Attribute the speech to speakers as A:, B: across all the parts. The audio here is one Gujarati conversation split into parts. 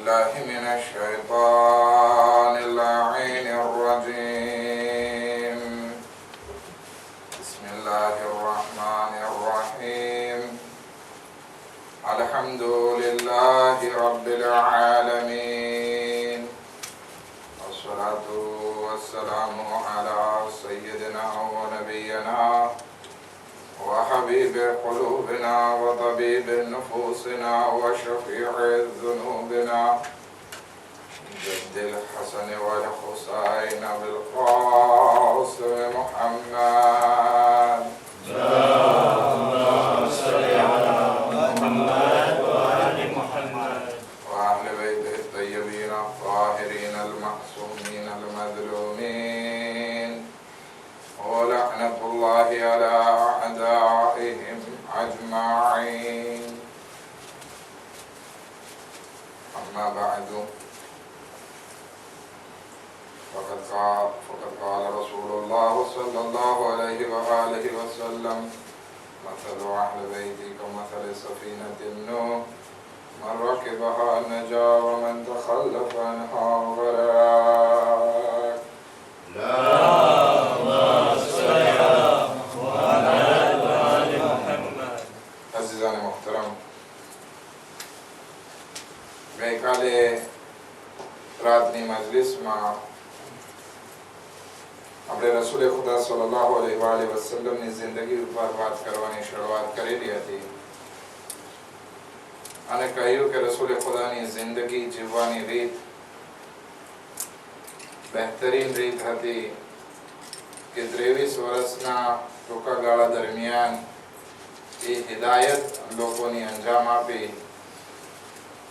A: بالله من الشيطان اللعين الرجيم. بسم الله الرحمن الرحيم. الحمد لله رب العالمين، والصلاة والسلام على سيدنا ونبينا وحبيب قلوبنا وطبيب نفوسنا وشفيع ذنوبنا جد الحسن والحسين بالقاسم محمد.
B: اللهم صل على محمد وآل محمد
A: وأهل بيته الطيبين الطاهرين المعصومين المظلومين، ولعنة الله على أعدائهم أجمعين. أما بعد، فقد قال رسول الله صلى الله عليه وآله وسلم: مثل أهل بيتي كمثل سفينة نوح، من ركبها نجا ومن تخلف عنها غرق. અઝીઝાને મોહતરમ, ગઈકાલે રાતની મજલિસમાં આપણે રસૂલે ખુદા સલ્લલ્લાહુ અલૈહિ વસલ્લમની જિંદગી ઉપર વાત કરવાની શરૂઆત કરેલી હતી અને કહ્યું કે રસૂલે ખુદાની જિંદગી જીવવાની રીત બહેતરીન રીત હતી કે 23 વર્ષના ટૂંકા ગાળા દરમિયાન એ હિદાયત લોકોની અંજામ આપી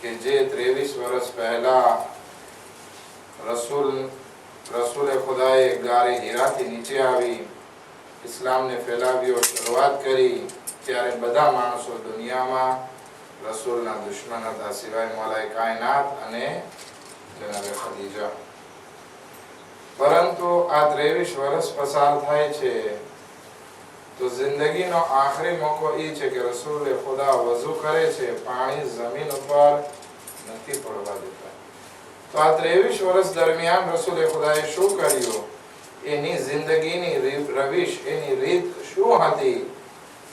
A: કે જે 23 વર્ષ પહેલા રસૂલે ખુદાએ ગારે હીરાથી નીચે આવી ઇસ્લામને ફેલાવ્યો, શરૂઆત કરી, ત્યારે બધા માણસો દુનિયામાં રસૂલના દુશ્મન હતા સિવાય મૌલાએ કાયનાત અને જનાબે ખદીજા. પરંતુ આ 23 વર્ષ પસાર થાય છે તો જિંદગીનો આખરી મોકો એ છે કે રસૂલે ખુદા વઝુ કરે છે, પાણી જમીન ઉપર નથી પડવા દેતા. તો આ 23 વર્ષ દરમિયાન રસૂલે ખુદાએ શું કર્યું, એની જિંદગીની રવિશ, એની રીત શું હતી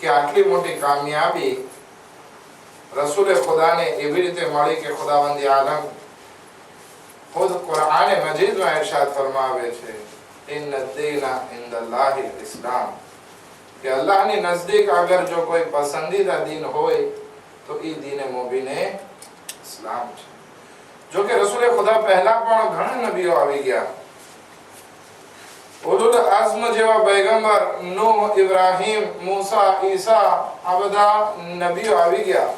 A: કે આટલી મોટી કામયાબી રસૂલે ખુદાને એવી રીતે મળી કે ખુદાવંદ આલમ ખુદ કુરાન મજીદમાં ઇરશાદ ફરમાવે છે: ઇન્ન દીના ઇન્દલ્લાહિલ ઇસ્લામ, કે અલ્લાહની નજદીક અગર જો કોઈ પસંદીદા દીન હોય તો એ દીને મુબીને ઇસ્લામ છે. જો કે રસૂલે ખુદા પહેલા પણ ઘણા નબીઓ આવી ગયા, ઉલુલ આઝમ જેવા પૈગંબર નૂહ, ઇબ્રાહીમ, મૂસા, ઈસા, આ બધા નબીઓ આવી ગયા,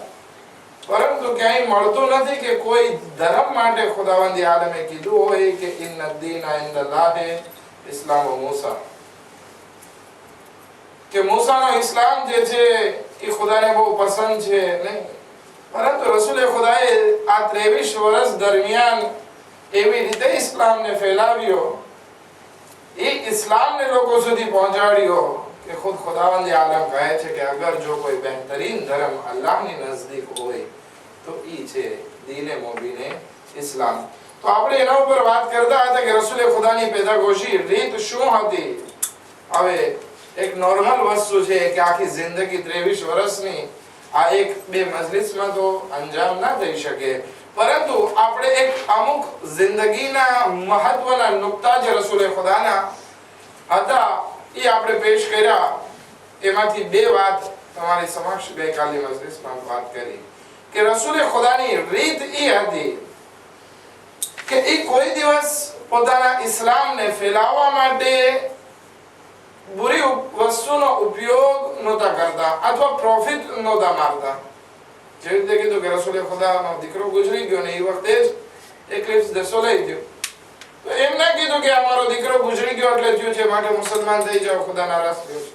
A: પરંતુ ક્યાંય મળતું નથી કે કોઈ ધર્મ માટે ખુદાવંદ આલમે કીધું હોય કે ઇન્ન દીના ઇન્દલ્લાહિ ઇસ્લામ વ મૂસા, કે મૂસાનો ઇસ્લામ જે છે એ ખુદાને બહુ પસંદ છે, નહીં. પરંતુ રસૂલે ખુદાએ આ 23 વર્ષ દરમિયાન એવી રીતે ઇસ્લામને ફેલાવ્યો, એ ઇસ્લામને લોકો સુધી પહોંચાડ્યો કે ખુદ ખુદાવંદ આલમ કહે છે કે અગર જો કોઈ બહેતરીન ધર્મ અલ્લાહની નજદીક હોય તો ઈ છે દીને મુબીને ઇસ્લામ. તો આપણે એના ઉપર વાત કરતા હતા કે રસૂલે ખુદાની પેદાગોશી રીત શું હતી. હવે એક નોર્મલ વસ્તુ છે કે આખી જિંદગી 23 વર્ષની આ એક બે મજલિસમાં તો અંજામ ના થઈ શકે, પરંતુ આપણે એક અમુક જિંદગીના મહત્વના નુક્તા જે રસૂલે ખુદાના હતા એ આપણે પેશ કર્યા. એમાંથી બે વાત તમારી સમક્ષ ગઈકાલની મજલિસમાં વાત કરી કે રસૂલે ખુદાની રીત એ હતી કે એ કોઈ દિવસ પોતાના ઇસ્લામને ફેલાવવા માટે બુરી વસ્તુનો ઉપયોગ નહોતા કરતા અથવા પ્રોફિટ નહોતા મારતા. જેવી રીતે કીધું કે રસૂલે ખુદાનો દીકરો ગુજરી ગયો ને એ વખતે જ એક્લિપ્સ દસો લઈ ગયો, તો એમ ના કીધું કે અમારો દીકરો ગુજરી ગયો એટલે થયું છે માટે મુસલમાન થઈ જાઓ, ખુદા નારાજ થયો છે.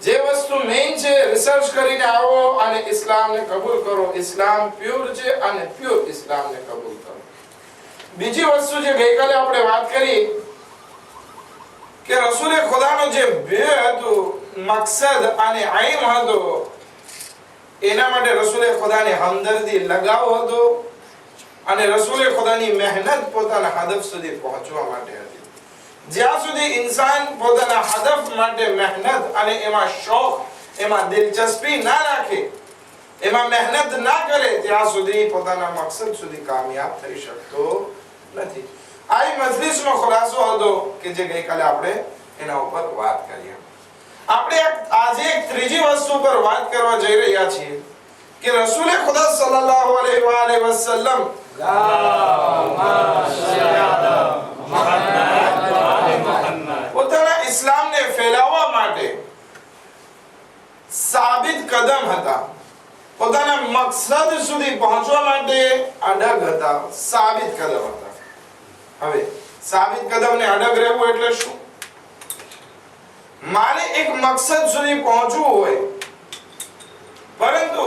A: જે વસ્તુ મેઇન છે રિસર્ચ કરીને આવો અને ઇસ્લામને કબૂલ કરો. ઇસ્લામ પ્યોર છે અને પ્યોર ઇસ્લામને કબૂલ કરો. બીજી વસ્તુ જે ગઈકાલે આપણે વાત કરી કે રસૂલે ખુદાનો જે બે હતું મકસદ અને આઈમ હતો એના માટે રસૂલે ખુદાને હમદર્દી લગાવ હતો અને રસૂલે ખુદાની મહેનત પોતાના હદફ સુધી પહોંચવા માટે હતી. જ્યાં સુધી ઇન્સાન પોતાના હદફ માટે મહેનત અને એમાં શોખ, એમાં દિલચસ્પી ના રાખે, એમાં મહેનત ના કરે, ત્યાં સુધી પોતાના મકસદ સુધી કામયાબ થઈ શકતો નથી. આ મજલિસનો ખુલાસો હતો કે જે ગઈકાલે આપણે એના ઉપર વાત કરી. આપણે આજે એક ત્રીજી વસ્તુ પર વાત કરવા જઈ રહ્યા છીએ કે રસૂલે ખુદા સલ્લલ્લાહુ અલૈહિ વસલ્લમ પોતાના ઇસ્લામને ફેલાવવા માટે સાબિત કદમ હતા, પોતાના મકસદ સુધી પહોંચવા માટે અડગ હતા, સાબિત કદમ હતા. હવે સાબિત કદમ ને અડગ રહેવું એટલે શું? મારે એક મકસદ સુધી પહોંચવું હોય પરંતુ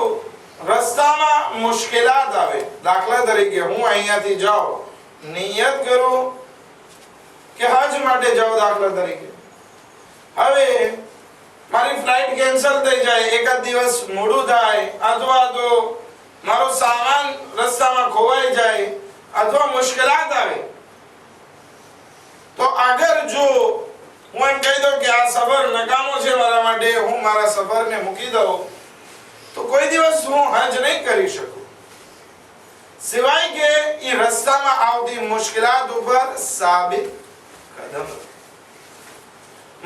A: રસ્તામાં મુશ્કેલાત આવે. દાખલા તરીકે હું અહીંયાથી જાઉં, નિયત કરું કે હજ માટે જાઉં દાખલા તરીકે, હવે મારી ફ્લાઇટ કેન્સલ થઈ જાય, એકાદ દિવસ મોડું થાય, અથવા તો મારો સામાન રસ્તામાં ખોવાઈ જાય અથવા મુશ્કેલાત આવે, તો અગર જો હું એમ કહી દઉં કે આ સફર નકામો છે મારા માટે, હું મારા સફરને મૂકી દઉં, તો કોઈ દિવસ હું હજ નહીં કરી શકું, સિવાય કે એ રસ્તામાં આવતી મુશ્કેલાત ઉપર સાબિત કદમ.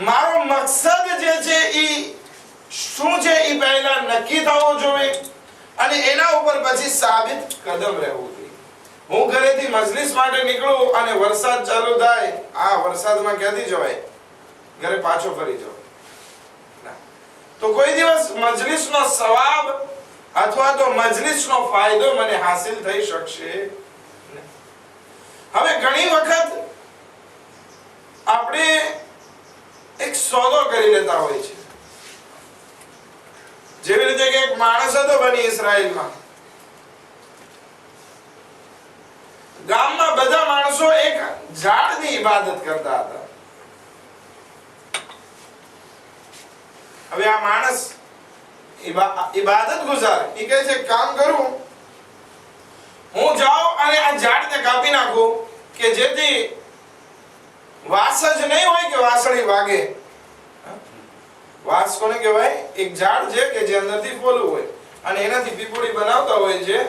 A: મારો મકસદ જે છે એ શું છે એ પહેલા નક્કી થવો જોઈએ અને એના ઉપર પછી સાબિત કદમ રહેવું જોઈએ. હું ઘરેથી મજલિસ માટે નીકળું અને વરસાદ ચાલુ થાય, આ વરસાદમાં ક્યાંથી જવાય? ઘરે પાછો ફરી જાવ. તો કોઈ દિવસ મજલિસનો સવાબ અથવા તો મજલિસનો ફાયદો મને હાસિલ થઈ શકશે નહીં. હવે ઘણી વખત આપણે એક સોદો કરી લેતા હોય છે. જેવી રીતે કે એક માણસ હતો બની ઇસ્રાયેલમાં, ગામમાં બધા માણસો એક ઝાડની ઇબાદત કરતા હતા. હવે આ માણસ ઇબાદત ગુજાર, એ કહે છે કામ કરું, હું જાઉં અને આ ઝાડને કાપી નાખું કે જેથી વાસ જ નહીં હોય કે વાસળી વાગે. વાસ કોને કહેવાય? એક ઝાડ છે કે જે અંદરથી ફોલું હોય અને એનાથી પીપુડી બનાવતા હોય છે.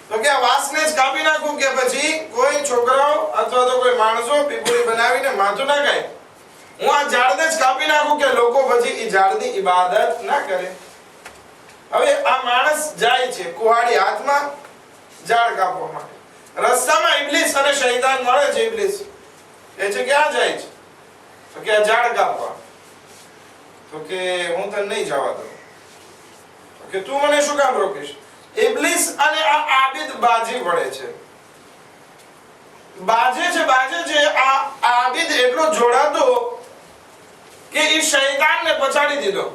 A: તો કે આ વાસને જ કાપી નાખું કે પછી કોઈ છોકરાઓ અથવા તો કોઈ માણસો પીપુડી બનાવીને માથું ના ખાય. હું આ ઝાડને જ કાપી નાખું કે લોકો પછી એ ઝાડની ઇબાદત ના કરે. હવે આ માણસ જાય છે કુહાડી હાથમાં ઝાડ કાપવા માટે. રસ્તામાં ઇબ્લીસ અને શૈતાન મળે છે. ઇબ્લીસ કહે છે ક્યાં જાય છે? તો કે આ ઝાડ કાપવા. તો કે હું તને નહીં જવા દઉં. તો કે તું મને શું કામ રોકીશ? ઇબ્લીસ અને આ આબિદ બાજી પડે છે, બાજે છે. આ આબિદ એટલો જોડાતો કે એ શૈતાનને પછાડી દીધો,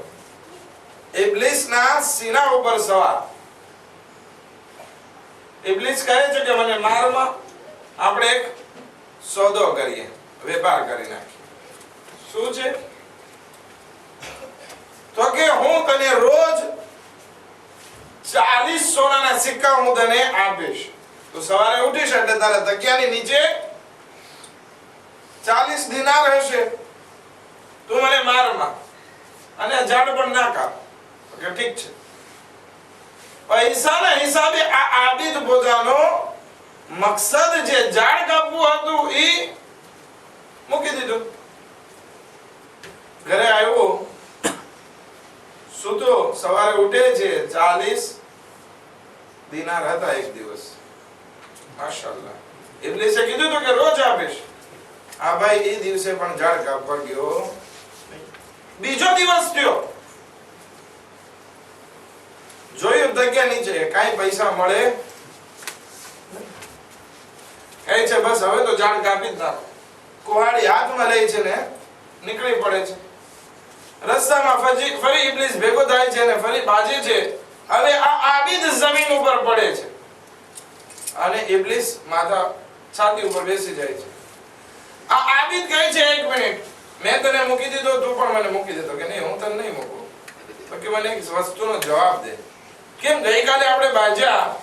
A: ઇબ્લીસના સીના ઉપર સવાર. ઇબ્લીસ કહે છે કે મને મારમાં આપણે એક સોદો કરીએ, વેપાર કરી નાખીએ. શું છે? તો કે હું તને રોજ 40 સોનાના સિક્કા હું તને આપીશ. તો સવારે ઉઠીશ એટલે તારા તકિયાની નીચે 40 દિનાર હશે, તું મને મારમાં અને ઝાડ પણ ના કાપ. કે ઠીક છે. પૈસાના હિસાબે આ આબિદ પોતાનો મકસદ જે ઝાડ કાપવું હતું એ મૂકી દીધું. ઘરે આવ્યો, સૂતો, સવારે ઉઠે છે, 40 દિનાર હતા એક દિવસ. માશાઅલ્લાહ. ઇબ્લીસે કીધું તો કે રોજ આપીશ. આ ભાઈ એ દિવસે પણ ઝાડ કાપવા ગયો. બીજો દિવસ થયો, જોયું જગ્યા નીચે કાઈ પૈસા મળે, કહે છે બસ હવે તો ઝાડ કાપી જ નાખો. કુહાડી હાથમાં લઈ છે ને નીકળી પડે છે. રસ્તામાં ફરી ઇબ્લીસ ભેગો થાય છે અને ફરી બાજે છે. હવે આ આબિદ જમીન ઉપર પડે છે અને ઇબ્લીસ માથા છાતી ઉપર બેસી જાય છે. આ આબિદ કહે છે એક મિનિટ, મેં તને મૂકી દીધો, તું પણ મને મૂકી દેતો. કે નહીં, હું તને નહીં મૂકું. તો કે મને એક વસ્તુનો જવાબ દે. કેમ ગઈકાલે આપણે બાજ્યા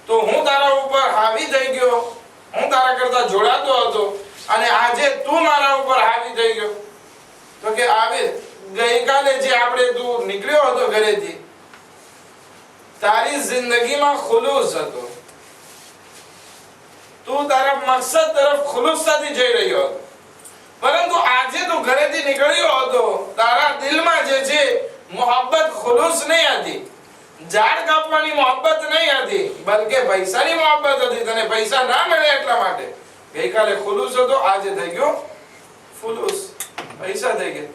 A: તો હું તારા ઉપર હાવી થઈ ગયો, હું તારા કરતા જોડાતો હતો, અને આજે તું મારા ઉપર હાવી થઈ ગયો? તો કે આવે ગઈકાલે જે આપણે તું નીકળ્યો હતો ઘરેથી, તારી જિંદગીમાં ખુલૂસ હતો, તું તારા મકસદ તરફ ખુલૂસતાથી જઈ રહ્યો હતો, પરંતુ આજે તું ઘરેથી નીકળ્યો હતો, તારા દિલમાં જે છે મોહબ્બત ખુલૂસ નહીં હતી, ઝાડ કાપવાની મોહબ્બત નહીં હતી, બલકે પૈસાની મોહબ્બત હતી. તને પૈસા ના મળે એટલા માટે. ગઈકાલે ખુલૂસ હતો, આજે થઈ ગયો ફુલૂસ, પૈસા થઈ ગયા.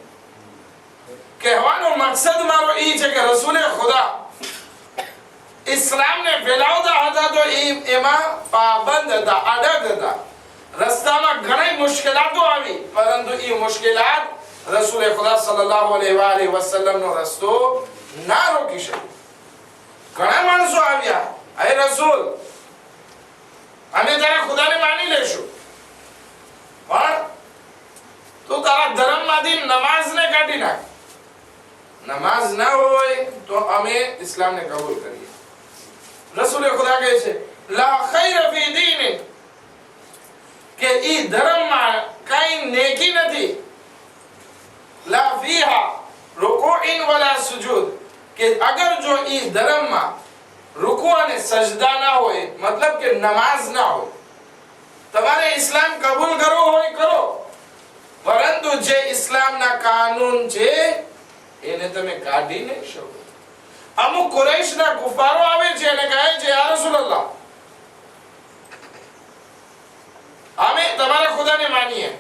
A: કહેવાનો મકસદ મારો એ છે કે રસૂલે ખુદા ઇસ્લામને ફેલાવતા હતા તો એમાં પાબંદ હતા, અડગ હતા. રસ્તામાં ઘણી મુશ્કેલાતો આવી, પરંતુ એ મુશ્કેલાત રસૂલે ખુદા સલ્લલ્લાહુ અલૈહિ વસલ્લમ નો રસ્તો ના રોકી શકે. ઘણા માણસો આવ્યા, હે રસૂલ, અમે તારા ખુદાને માની લેશું, પણ તું તારા ધર્મમાંથી નમાઝને કાઢી નાખ. નમાઝ ના હોય તો અમે ઇસ્લામને કબૂલ કરીએ. રસૂલે ખુદા કહે છે લા ખૈર ફી દીન, કે ઈ ધર્મમાં કઈ નેકી નથી. લા ફીહા રુકૂઇન વલા સુજૂદ, કે અગર જો ઈ ધર્મમાં રૂકુ અને સજદા ના હોય, મતલબ કે નમાઝ ના હોય, તમારે ઇસ્લામ કબૂલ કરવો હોય કરો, પરંતુ જે ઇસ્લામના કાનૂન છે એને તમે કાઢી નહીં શકો. અમુક કુરૈશના કુફારો આવે છે અને કહે છે યા રસૂલલ્લાહ, અમે તમારા ખુદાને માનીએ,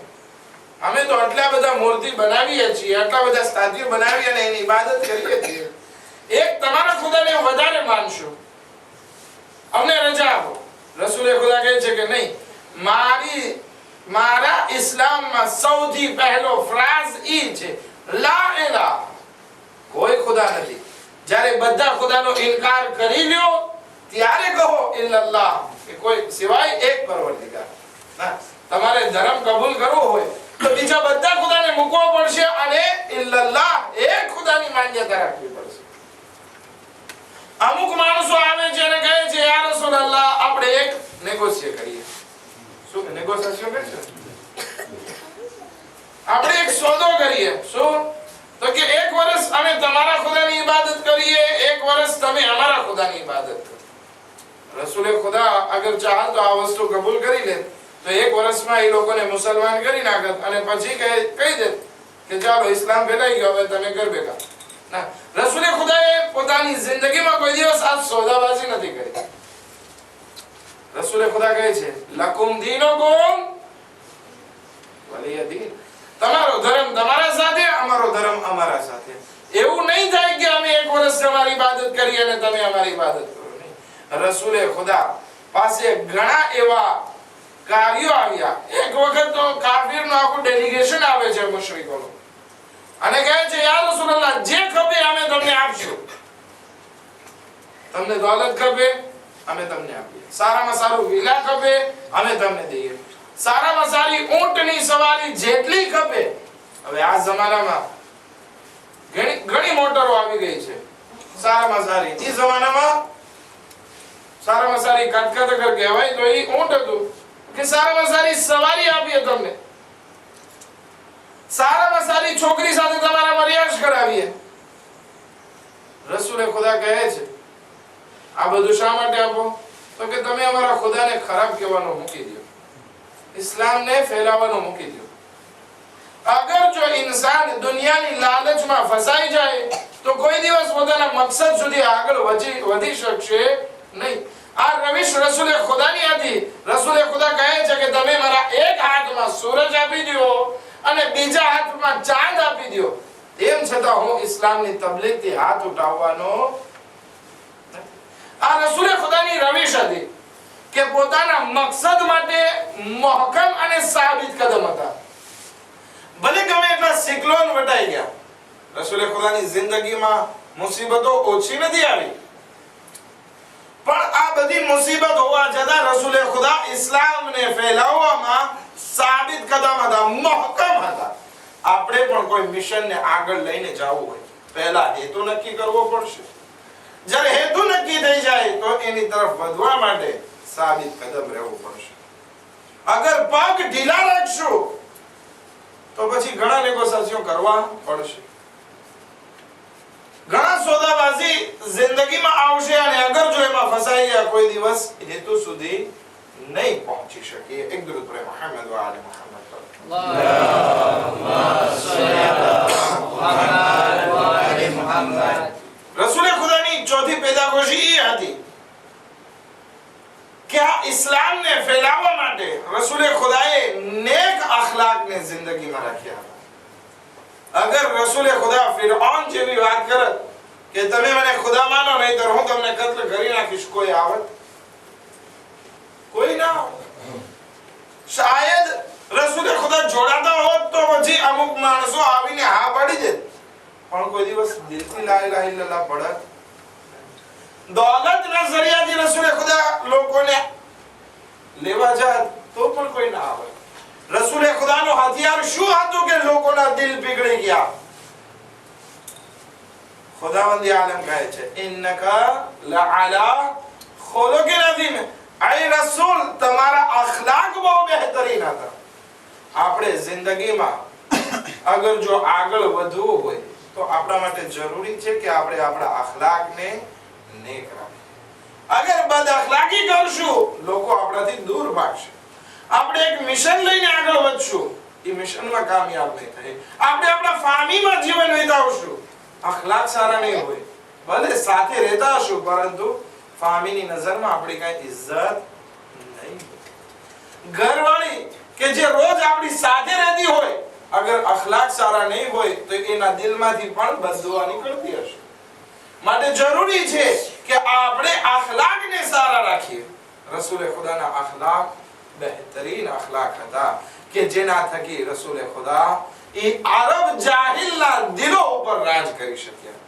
A: અમે તો આટલા બધા મૂર્તિ બનાવીએ છીએ, આટલા બધા સ્ટેચ્યુ બનાવી અને એની ઇબાદત કરીએ છીએ, એક તમારા ખુદાને વધારે માનશું, અમને રજા આપો. રસૂલે ખુદા કહે છે કે નહીં, મારા ઇસ્લામમાં સૌથી પહેલો ફ્રાઝ ઈ છે લા ઇલાહ, કોઈ ખુદા નથી. જ્યારે બધા ખુદાનો ઇનકાર કરી લ્યો ત્યારે કહો ઇલ્લલ્લાહ, કે કોઈ સિવાય એક પરવરદિગાર. ના, તમારે ધર્મ કબૂલ કરવો હોય તો બીજા બધા ખુદાને મૂકવો પડશે અને ઇલ્લલ્લાહ એક ખુદાની માન્યતા રાખવી પડશે. અમુક માણસો આવે છે અને કહે છે યા રસૂલલ્લાહ, આપણે એક નેગોશિયેટ કરીએ. શું નેગોશિયેશન કરશે? આપણે એક સોદો કરીએ. શું? તો કે એક વર્ષ અમે તમારા ખુદાની ઇબાદત કરીએ, એક વર્ષ તમે અમારા ખુદાની ઇબાદત કરો. રસૂલે ખુદા અગર ચાહે તો આ વસ્તુ કબૂલ કરી લે તો એક વર્ષમાં એ લોકોને મુસલમાન કરી નાખત અને પછી કહી દે કે ચાલો ઇસ્લામ ફેલાઈ ગયો, હવે તમે ઘર બેઠા. ના, રસૂલે ખુદાએ પોતાની જિંદગીમાં કોઈ દિવસ આ સોદાબાજી નથી કરી. રસૂલે ખુદા કહે છે લકુમ દીનુકુમ વલિય દીન, તમારો ધર્મ તમારા સાથે, અમારો ધર્મ અમારા સાથે. એવું નહીં થાય કે અમે એક વર્ષ તમારી ઇબાદત કરી અને તમે અમારી ઇબાદત કરો. નહીં, રસૂલે ખુદા પાસે ઘણા એવા કાર્યો આવ્યા. એક વખત તો કાફિરનું આખું ડેલિગેશન આવે છે મુશરિકોનું અને કહે છે યા રસૂલલ્લાહ, જે ખપે અમે તમને આપશું. તમને દોલત ખપે અમે તમને આપીએ, સારામાં સારું વિલા ખપે અમે તમને દઈએ, સારામાં સારી ઊંટની સવારી જેટલી ખપે. હવે આ જમાનામાં ઘણી મોટરો આવી ગઈ છે સારામાં સારી. એ જમાનામાં સારામાં સારી કટકટ અગર કહેવાય તો એ ઊંટ હતું કે સારામાં સારી સવારી આપીએ તમને, સારામાં સારી છોકરી સાથે તમારા મર્યાદ કરાવીએ. રસૂલે ખુદા કહે છે આ બધું શા માટે આપો? તો કે તમે અમારા ખુદાને ખરાબ કહેવાનો મૂકી દો, ઇસ્લામને ફેલાવવાનો મૂકી દો. અગર જો ઇન્સાન દુનિયાની લાલચમાં ફસાઈ જાય તો કોઈ દિવસ પોતાના મકસદ સુધી આગળ વધી શકશે નહીં. આ રવિશ રસૂલે ખુદાની હતી. રસૂલે ખુદા કહે છે કે તમે મારા એક હાથમાં સૂરજ આપી દો અને બીજા હાથમાં ચાંદ આપી દો, તેમ છતાં હું ઇસ્લામની તબલીગથી હાથ ઉઠાવવાનો. આ રસૂલે ખુદાની રવિશ હતી કે પોતાના મકસદ માટે મહકમ અને સાબિત કદમ હતા. ભલે ગમે એટલા સિક્લોન વટાઈ ગયા, રસૂલે ખુદાની જિંદગીમાં મુસીબતો ઓછી નથી આવી, પણ આ બધી મુસીબત હોવા છતાં રસૂલે ખુદા ઇસ્લામને ફેલાવવામાં સાબિત કદમ હતા, મહકમ હતા. આપણે પણ કોઈ મિશનને આગળ લઈને જવું હોય પહેલા હેતુ નક્કી કરવો પડશે. જ્યારે હેતુ નક્કી થઈ જાય તો એની તરફ વધવા માટે સાબિત કદમ રહેવું પડશે. અગર પગ ઢીલા રાખશો તો પછી ઘણા નેગોશિએશન કરવા પડશે. ઘણા સોદાબાજી જિંદગીમાં આવશે અને અગર જો એમાં ફસાઈ ગયા કોઈ દિવસ હેતુ સુધી નહીં પહોંચી શકીએ. એક દરૂદ પર મુહમ્મદ વ આલે મુહમ્મદ. રસૂલે ખુદાની ચોથી પેદાગોશી એ હતી કે આ ઇસ્લામને ફેલાવવા માટે રસૂલે ખુદાએ નેક અખલાકને જિંદગીમાં રાખ્યા. અગર રસૂલે ખુદા ફિરഔન જેવી વાત કરત કે તમે મને ખુદા માનો નહીં તો હું તમને કત્લ કરી નાખીશ, કોઈ આવત? કોઈ ના આવત. શાયદ રસૂલે ખુદા જોડાતા હોત તો પછી અમુક માણસો આવીને હા પાડી દે, પણ કોઈ દિવસ દિલથી લા ઇલાહા ઇલ્લલ્લાહ પડત. દોલતના ઝરિયાથી રસૂલે ખુદા લોકોને લેવા જાત તો પણ કોઈ ના આવે. રસૂલે ખુદાનો હથિયાર શું હતું કે લોકોના દિલ પીગળી ગયા? ખુદાવંદી આલમ કહે છે ઇન્નકા લઅલા ખુલુકિન અઝીમ. ay રસૂલ તમારા અખલાક બહુ બહેતરીન હતા. આપણે જિંદગીમાં અગર જો આગળ વધવું હોય તો આપણા માટે જરૂરી છે કે આપણે આપણા અખલાકને નેક રાખીએ. અગર બદ અખલાકી કરશું લોકો આપણાથી દૂર ભાગશે. આપણે એક મિશન લઈને આગળ વધશું, એ મિશનમાં કામયાબ નહીં થાય. આપણે આપણા ફામીમાં જીવન વિતાવશું, અખલાક સારા નહીં હોય, ભલે સાથે રહેતા હશું પરંતુ ફામીની નજરમાં આપણી કઈ ઇજ્જત નહીં. ઘરવાળી કે જે રોજ આપણી સાથે રહેતી હોય અગર અખલાક સારા નહીં હોય તો એના દિલમાંથી પણ બદદુઆ નીકળતી હશે. માટે જરૂરી છે કે આપણે અખલાકને સારા રાખીએ. રસૂલે ખુદાના અખલાક બહેતરીન અખલાક હતા કે જેના થકી રસૂલે ખુદા એ અરબ જાહિલના દિલો ઉપર રાજ કરી શક્યા.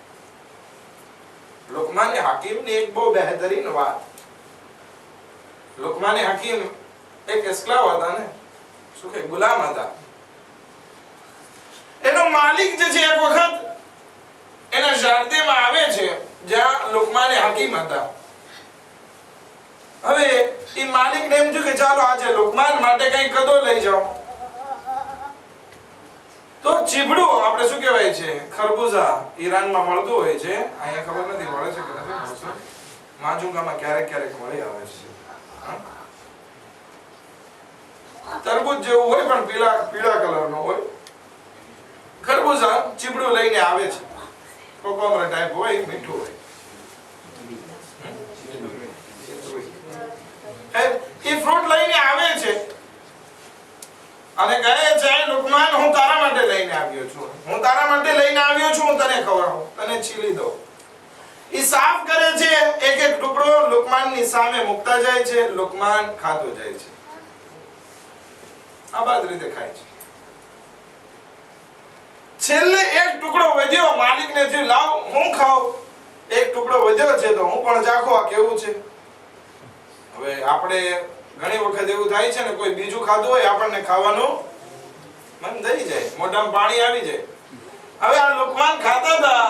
A: લુકમાન હકીમની એક બહુ બહેતરીન વાત. લુકમાન હકીમ એક એસ્ક્લાવ હતા ને, શું કે ગુલામ હતા. એનો માલિક જે છે એક વખત એના શારદેમાં આવે છે જ્યાં લુકમાન હકીમ હતા. હવે એ માલિકને એમ થયું કે ચાલો આજે લુકમાન માટે કઈ કદો લઈ જાઓ. તો ચીબડું આપણે શું કહેવાય છે ખરબૂજા ઈરાનમાં મળતું હોય છે, અહીંયા ખબર નથી મળે છે કે નથી મળશે. માજુંગામાં ક્યારેક ક્યારેક મળી આવે છે. તરબૂચ જેવું હોય પણ પીળા કલરનો હોય. ખરબૂજા ચીબડું લઈને આવે છે, કોકોમરા ટાઈપ હોય, મીઠું હોય. એ ફ્રૂટ લઈને આવે છે અને કહે છે લુકમાન હું તારા માટે લઈને આવ્યો છું, હું તારા માટે લઈને આવ્યો છું, હું તને ખવડાવું, તને છીલી દઉં. એ સાફ કરે છે, એક એક ટુકડો લુકમાનની સામે મૂકતા જાય છે. લુકમાન ખાતો જાય છે, આબાદ રીતે ખાય છે. છેલ્લે એક ટુકડો વધ્યો, માલિકને થયું લાવ હું ખાઉં. એક ટુકડો વધ્યો છે તો હું પણ ચાખો આ કેવું છે. હવે આપણે ઘણી વખત એવું થાય છે ને કોઈ બીજું ખાધું હોય આપણને ખાવાનું મન થઈ જાય, મોઢામાં પાણી આવી જાય. હવે આ લુકમાન ખાતા હતા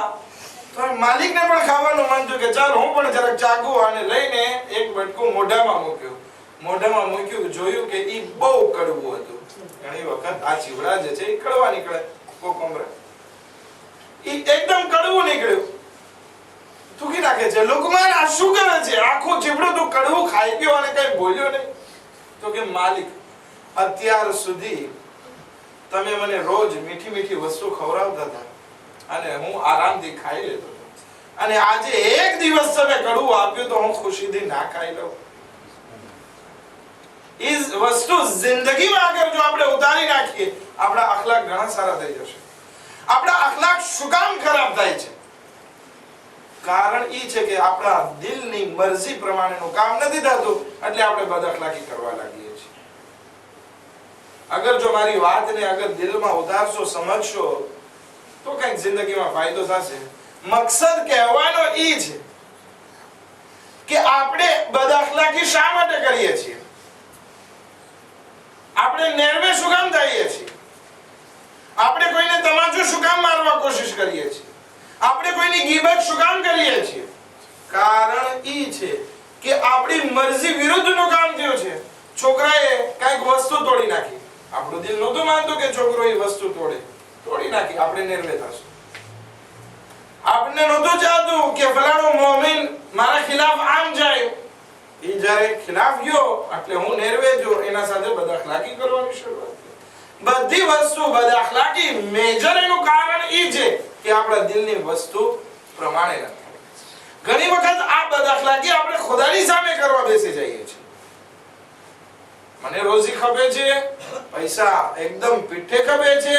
A: તો માલિકને પણ ખાવાનું મન થયું કે ચાલ હું પણ જરાક ચાખું. અને લઈને એક બટકું મોઢામાં મૂક્યું. મોઢામાં મૂક્યું, જોયું કે ઈ બહુ કડવું હતું. ઘણી વખત આ ચીવડા જે છે એ કડવા નીકળે, કોકોમરા ઈ એકદમ કડવું નીકળ્યું. થૂકી નાખે છે. લુકમાન આ શું કરે છે? આખું ચીવડું તું કડવું ખાઈ ગયો અને કઈ બોલ્યો નહીં. તો કે માલિક અત્યાર સુધી તમે મને રોજ મીઠી મીઠી વસ્તુ ખવડાવતા હતા અને હું આરામથી ખાઈ લેતો હતો, અને આજે એક દિવસ તમે કડવું આપ્યું તો હું ખુશીથી ના ખાઈ લઉં. એ વસ્તુ જિંદગીમાં આગળ જો આપણે ઉતારી નાખીએ આપણા અખલાક ઘણા સારા થઈ જશે. આપણા અખલાક શું કામ ખરાબ થાય છે? કારણ એ છે કે આપણા દિલની મરજી પ્રમાણેનું કામ નથી થતું, એટલે આપણે બદઅખલાકી કરવા લાગીએ છીએ. અગર જો મારી વાતને અગર દિલમાં ઉતારશો, સમજશો તો કંઈક જિંદગીમાં ફાયદો થશે. મકસદ કહેવાનો એ છે કે આપણે બદઅખલાકી શા માટે કરીએ છીએ? આપણે નેરવે શું કામ થઈએ છીએ? આપણે કોઈને તમાચો શું કામ મારવા કોશિશ કરીએ છીએ? ગીબત શું કામ કરીએ છીએ? કારણ ઈ છે કે આપણી મરજી વિરુદ્ધનું કામ થયું છે. છોકરાએ કઈક વસ્તુ તોડી નાખી, આપણું દિલ નહોતું માનતું કે છોકરો એ વસ્તુ તોડી નાખી, આપણે નિર્વે થશું. આપણે નહોતું ચાહતું કે ફલાણો મોમિન મારા ખિલાફ આમ જાય, એ જ્યારે ખિલાફ ગયો એટલે હું નિર્વે જો એના સાથે બદઅખલાકી કરવાની શરૂઆત કરી. બધી વસ્તુ બદઅખલાકી મેજર એનું કારણ ઈ છે કે આપણા દિલની વસ્તુ પ્રમાણે નથી. ઘણી વખત આ બદઅખલાકી આપણે ખુદાની સામે કરવા બેસી જઈએ છીએ. મને રોજી ખપે છે, પૈસા એકદમ પીઠે ખપે છે,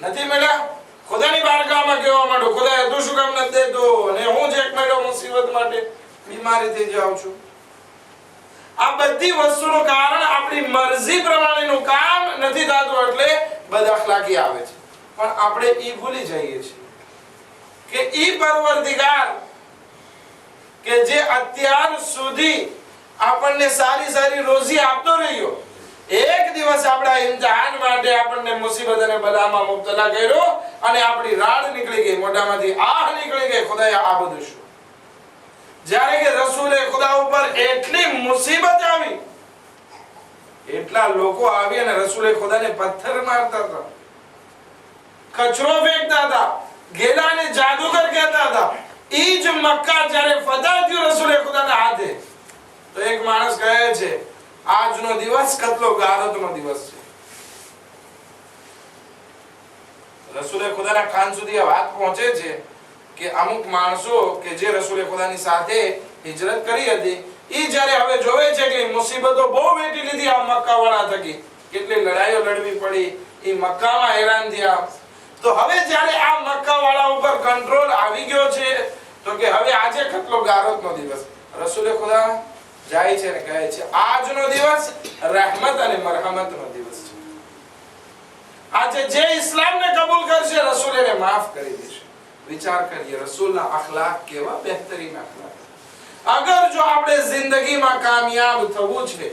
A: નથી મળ્યા, ખુદાની બારગાહમાં કહેવા માંડો, ખુદાએ તું શું કામ નથી દેતો, અને હું જે મળ્યો મુસીબત માટે બીમારીથી જાઉં છું. આ બધી વસ્તુનું કારણ આપણી મરજી પ્રમાણેનું કામ નથી થતું એટલે બદઅખલાકી આવે છે. પણ આપણે ઈ ભૂલી જઈએ છીએ કે ઈ પરવરદિગાર કે જે અત્યાર સુધી આપણને સારી રોજી આપતો રહ્યો, એક દિવસ આપણા ઇમ્તિહાન માટે આપણને મુસીબત અને બલામાં મુબતલા કર્યો અને આપણી રાડ નીકળી ગઈ, મોઢામાંથી આહ નીકળી ગઈ, ખુદાએ આ બધું શું? જ્યારે કે રસૂલે ખુદા ઉપર એટલી મુસીબત આવી, એટલા લોકો આવી અને રસૂલે ખુદાને પથ્થર મારતા હતા, કચરો ફેંકતા હતા, ગેલાને જાદુગર કહેતા હતા. ઈ જ મક્કા જ્યારે ફતહ થયું રસૂલે ખુદાના હાથે, તો એક માણસ કહે છે આજનો દિવસ કેટલો ગારતનો દિવસ છે. રસૂલે ખુદાના કાન સુધી આ વાત પહોંચે છે કે અમુક માણસો કે જે રસૂલે ખુદાની સાથે હિજરત કરી હતી, ઈ જ્યારે હવે જોવે છે કે મુસીબતો બહુ વેઠી લીધી આ મક્કા વાળા થકી, કેટલી લડાઈઓ લડવી પડી, ઈ મક્કામાં હેરાન થયા, તો હવે જ્યારે આ મક્કા વાળા ઉપર કંટ્રોલ આવી ગયો છે તો કે હવે આજે કેટલો ગારતનો દિવસ. રસૂલે ખુદા જાય છે અને કહે છે આજનો દિવસ રહેમત અને મરહમતનો દિવસ છે. આજે જે ઇસ્લામને કબૂલ કરશે રસૂલ એને માફ કરી દેશે. વિચાર કરીએ રસૂલના અખલાક કેવા બહેતરીન અખલાક. અગર જો આપણે જિંદગીમાં કામયાબ થવું છે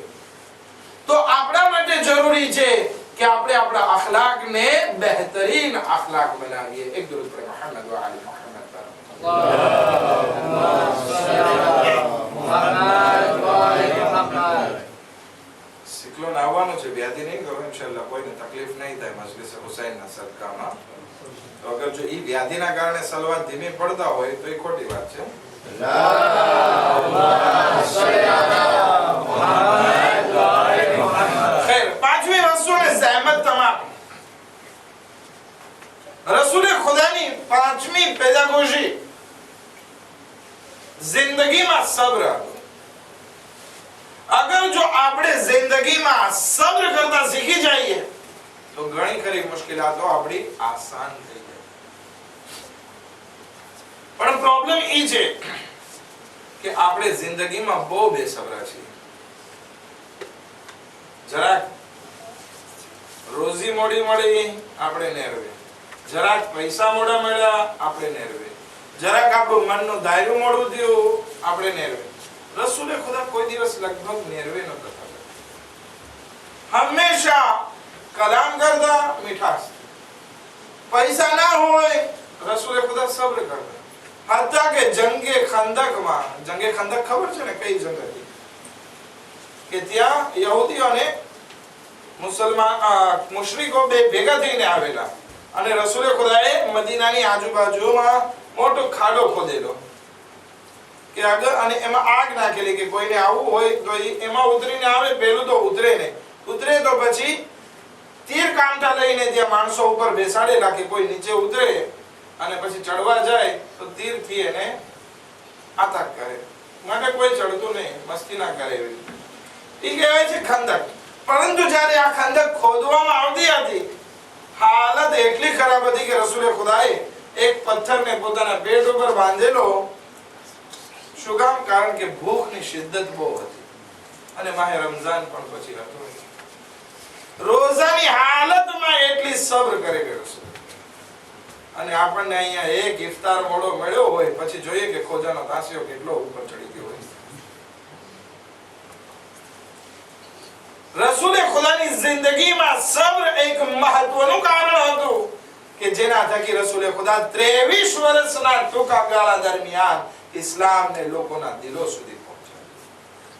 A: તો આપણા માટે જરૂરી છે કે આપણે આપણા અખલાકને બહેતરીન અખલાક બનાવીએ. એક દરૂદ પર મુહમ્મદ વ આલી મુહમ્મદ સિકલો નાવાનો છે, વ્યાધિ નહીં કરો ઇન્શાઅલ્લાહ, કોઈને તકલીફ નહીં થાય મજલિસ હુસૈનના સદકામાં. તો અગર જો ઈ વ્યાધિના કારણે સલવાત ધીમે પડતા હોય તો એ ખોટી વાત છે. પાંચમી વસ્તુ ને સહેમત તમામ. રસૂલે ખુદાની પાંચમી પેદાગોશી જિંદગીમાં સબ્ર. અગર જો આપણે જિંદગીમાં સબ્ર કરતા શીખી જઈએ તો ઘણી ખરી મુશ્કેલાતો આપણી આસાન થઈ જાય. પણ પ્રોબ્લેમ ઈ છે કે આપણે જિંદગીમાં બહુ બેસબરા છીએ. જરાક રોજી મોડી મળી આપણે નેરવે, જરાક પૈસા મોડા મળ્યા આપણે નેરવે, જરાક આપણું મનનું દાયરું મોડું થયું આપણે નેરવે. રસૂલે ખુદા કોઈ દિવસ લગભગ નેરવે નતો થતો. હંમેશા કલામ કરતા મીઠાશ, પૈસા ના હોય રસૂલે ખુદા સબ્ર કરતા. હતા કે જંગે ખંદકમાં, જંગે ખંદક ખબર છે ને કઈ જંગ હતી? કે ત્યાં યહૂદીઓ અને મુસલમાન મુશરિકો બે ભેગા થઈને આવેલા અને રસૂલે ખુદાએ મદીનાની આજુબાજુમાં મોટો ખાડો ખોદેલો કે આગળ, અને એમાં આગ નાખેલી કે કોઈને આવવું હોય તો એમાં ઉતરીને આવે. પહેલું તો ઉતરે ને, ઉતરે તો પછી તીર કામઠા લઈને ત્યાં માણસો ઉપર બેસાડેલા કે કોઈ નીચે ઉતરે અને પછી ચડવા જાય તો તીરથી એને આતક કરે, માટે કોઈ ચડતું નહીં, મસ્તી ના કરે એવી. એ કહેવાય છે ખંદક. પરંતુ જ્યારે આ ખંદક ખોદવામાં આવતી હતી હાલત એટલી ખરાબ હતી કે રસૂલે ખુદાએ એક પથ્થરને પોતાના પેટ ઉપર બાંધેલો. શું કામ? કારણ કે ભૂખની શિદ્દત બહુ હતી અને માહે રમઝાન પણ પછી હતો. રોજાની હાલતમાં એટલી સબ્ર કરે ગયો છે. અને આપણને અહીંયા એક ઇફતાર મોડો મળ્યો હોય પછી જોઈએ કે ખોજાનો તાસિયો કેટલો ઉપર ચડી ગયો હોય. રસૂલે ખુદાની જિંદગીમાં સબ્ર એક મહત્વનું કારણ હતું કે જેના થકી રસૂલે ખુદા 23 વર્ષના ટૂંકા ગાળા દરમિયાન ઇસ્લામને લોકોના દિલો સુધી પહોંચાડ્યો.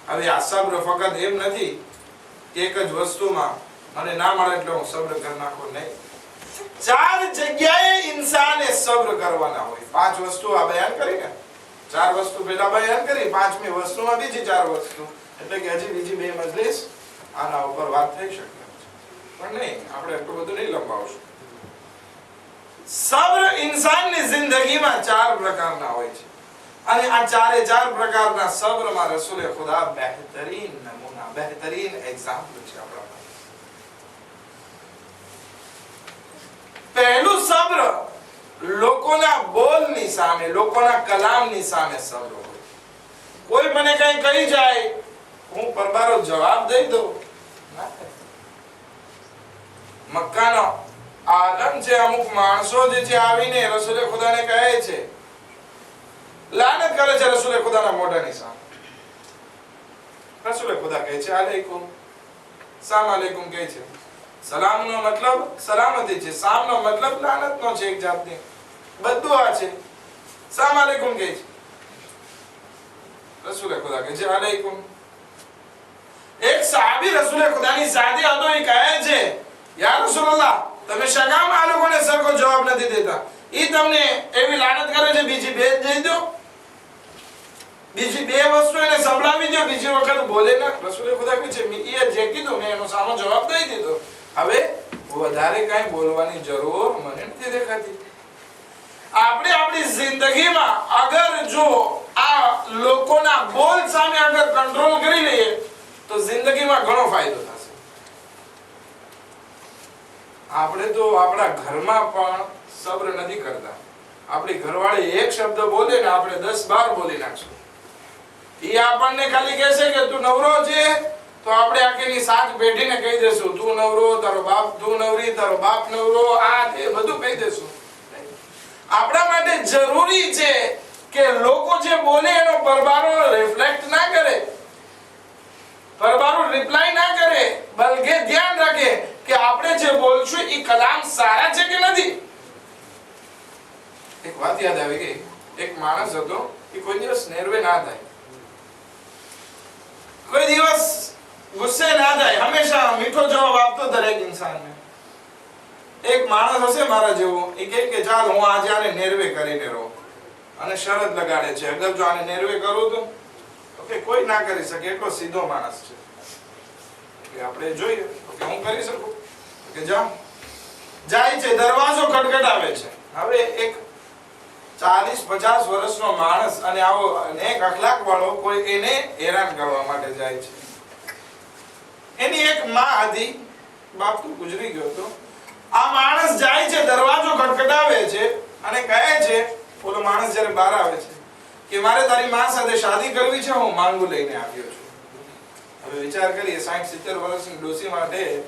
A: હવે આ સબ્ર ફક્ત એમ નથી કે એક જ વસ્તુમાં મને ના મળે એટલે હું સબ્ર કરી નાખું, નહીં. 4 જગ્યાએ ઇન્સાને સબ્ર કરવાના હોય. 5 વસ્તુ આ બયાન કરી ને, 4 વસ્તુ પહેલા બયાન કરી, 5મી વસ્તુમાં બીજી 4 વસ્તુ, એટલે કે હજી બીજી 2 મજલિસ આના ઉપર વાત થઈ શકે પણ નહીં, આપણે એટલું બધું નહીં લંબાવશું. સબ્ર ઇન્સાનની જિંદગીમાં 4 પ્રકારના હોય છે અને આ 4 પ્રકારના સબ્રમાં રસૂલે ખુદા બહેતરીન નમૂના, બહેતરીન એક્ઝામ્પલ છે આપણા પાસે. પહેલું સબ્ર લોકોના બોલની સામે, લોકોના કલામની સામે સબ્ર હોય. કોઈ મને કઈ કહી જાય, હું પરબારો જવાબ દઈ દઉં. મક્કાનો આલમ છે, અમુક માણસો જે છે આવીને રસૂલે ખુદાને કહે છે, લાનત કરે છે રસૂલે ખુદાના મોઢાની સામે. રસૂલે ખુદા કહે છે અલૈકુમ, સલામ અલૈકુમ કહે છે. સલામનો મતલબ સલામતી છે, સામનો મતલબ લાનતનો છે, એક જાતની બધું આ છે. સલામ અલૈકુમ કહે છે. રસૂલે ખુદા કહે છે અલૈકુમ. એક સાહાબી રસૂલે ખુદાની સાથે હતો, એ કહે છે યા રસૂલલ્લાહ, તમે શગામ આ લોકોને સરખો જવાબ નથી દેતા, ઈ તમને એવી લાનત કરે છે, બીજી 2 દઈ દો, બીજી 2 વસ્તુ એને સંભળાવી દો, બીજી વખત બોલે ના. રસૂલે ખુદા કહે છે એ જે કીધું મેં એનો સામો જવાબ દઈ દીધો, હવે વધારે કઈ બોલવાની જરૂર મને નથી દેખાતી. આપણે આપણી જિંદગીમાં અગર જો આ લોકોના બોલ સામે અગર કંટ્રોલ કરી લઈએ તો જિંદગીમાં ઘણો ફાયદો થશે. આપણે તો આપણા ઘરમાં પણ સબ્ર નથી કરતા. આપણી ઘરવાળી એક શબ્દ બોલે ને આપણે 10-12 બોલી નાખશું. એ આપણને ખાલી કહેશે કે તું નવરો છે તો આપણે આખીની સાથ બેઠીને કહી દેશું તું નવરો, તારો બાપ, તું નવરી, તારો બાપ નવરો, આ તે બધું કહી દેશું. આપણા માટે જરૂરી છે કે લોકો જે બોલે એનો પરબારો રિફ્લેક્ટ ના કરે, પરબારો રિપ્લાય ના કરે, બલકે ધ્યાન રાખે કે આપણે જે બોલશું એ કલામ સારા છે કે નથી. એક વાત યાદ આવી ગઈ. એક માણસ હતો, એ કોઈ દિવસ નેરવે ના થાય, કોઈ દિવસ ગુસ્સે ના થાય, હંમેશા મીઠો જવાબ આપતો દરેક ઇન્સાનને. એક માણસ હશે મારા જેવો, એ કહે કે ચાલ હું આજે આને નેરવે કરીને રહું, અને શરત લગાડે છે અગર જો આને નેરવે કરું તો કે કોઈ ના કરી શકે, એટલો સીધો માણસ છે કે આપણે જોઈએ કે હું કરી શકું કે જા. જાય છે, દરવાજો ખટખટાવે છે. હવે એક 40-50 વર્ષનો માણસ અને આવો અનેક અખલાક વાળો કોઈ એને હેરાન કરવા માટે જાય છે. એની એક માં હતી, બાપ તો ગુજરી ગયો હતો. આ માણસ જાય છે, દરવાજો ખટખટાવે છે અને કહે છે, ઓલો માણસ જ્યારે બહાર આવે છે કે મારે તારી માં સાથે શાદી કરવી છે, હું માંગુ લઈને આવ્યો છું. હવે વિચાર કરીએ 60-70 વર્ષની ડોસી માટે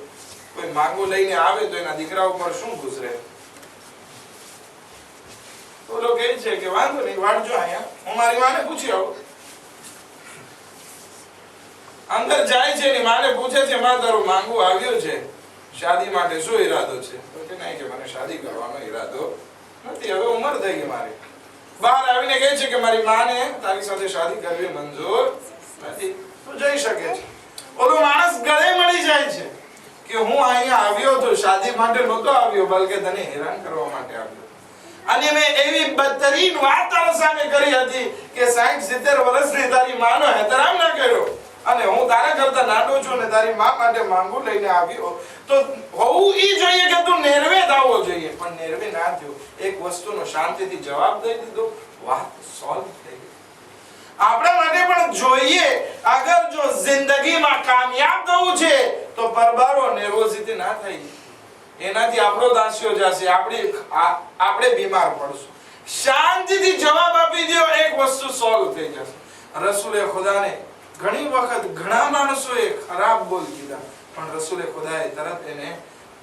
A: કોઈ માંગુ લઈને આવે તો એના દીકરા ઉપર શું ગુજરે. ઓલો કહે છે કે વાંધો નહીં, વાળજો અહીંયા, હું મારી માને પૂછી આવું. અંદર જાય છે, એની માને પૂછે છે માં તારો માંગુ આવ્યો છે, શાદી માટે શું ઈરાદો છે? તો કે નહીં કે મને શાદી કરવાનો ઈરાદો નથી, હવે ઉંમર થઈ ગઈ મારી. બહાર આવીને કહે છે કે મારી માને તારી સાથે શાદી કરવી મંજૂર નથી, તો જઈ શકે છે. ઓલો માણસ ગળે મળી જાય છે કે હું અહીંયા આવ્યો તો શાદી માટે નહોતો આવ્યો, બલકે તને હેરાન કરવા માટે આવ્યો. અને મેં એવી બદતરીન વાત તારા સામે કરી હતી કે 60-70 વર્ષની તારી માનો એહતરામ ના કર્યો, અને હું તારા કરતા નાનો છું અને તારી માં માટે માંગુ લઈને આવ્યો, તો હોવું ઈ જોઈએ કે તું નેરવે થવો જોઈએ, પણ નેરવે ના થયો. એક વસ્તુનો શાંતિથી જવાબ દઈ દીધો, વાત સોલ્વ થઈ ગઈ. આપણા માટે પણ જોઈએ, અગર જો જિંદગીમાં કામયાબ થવું છે તો પરબારો નેર્વોસિટી ના થઈ, એનાથી આપણો દાસ્યો જશે, આપણે બીમાર પડશું. શાંતિથી જવાબ આપી દો, એક વસ્તુ સોલ્વ થઈ જશે. રસૂલે ખુદાને ઘણી વખત ઘણા માણસોએ ખરાબ બોલ કીધા, પણ રસૂલે ખુદાએ તરત એને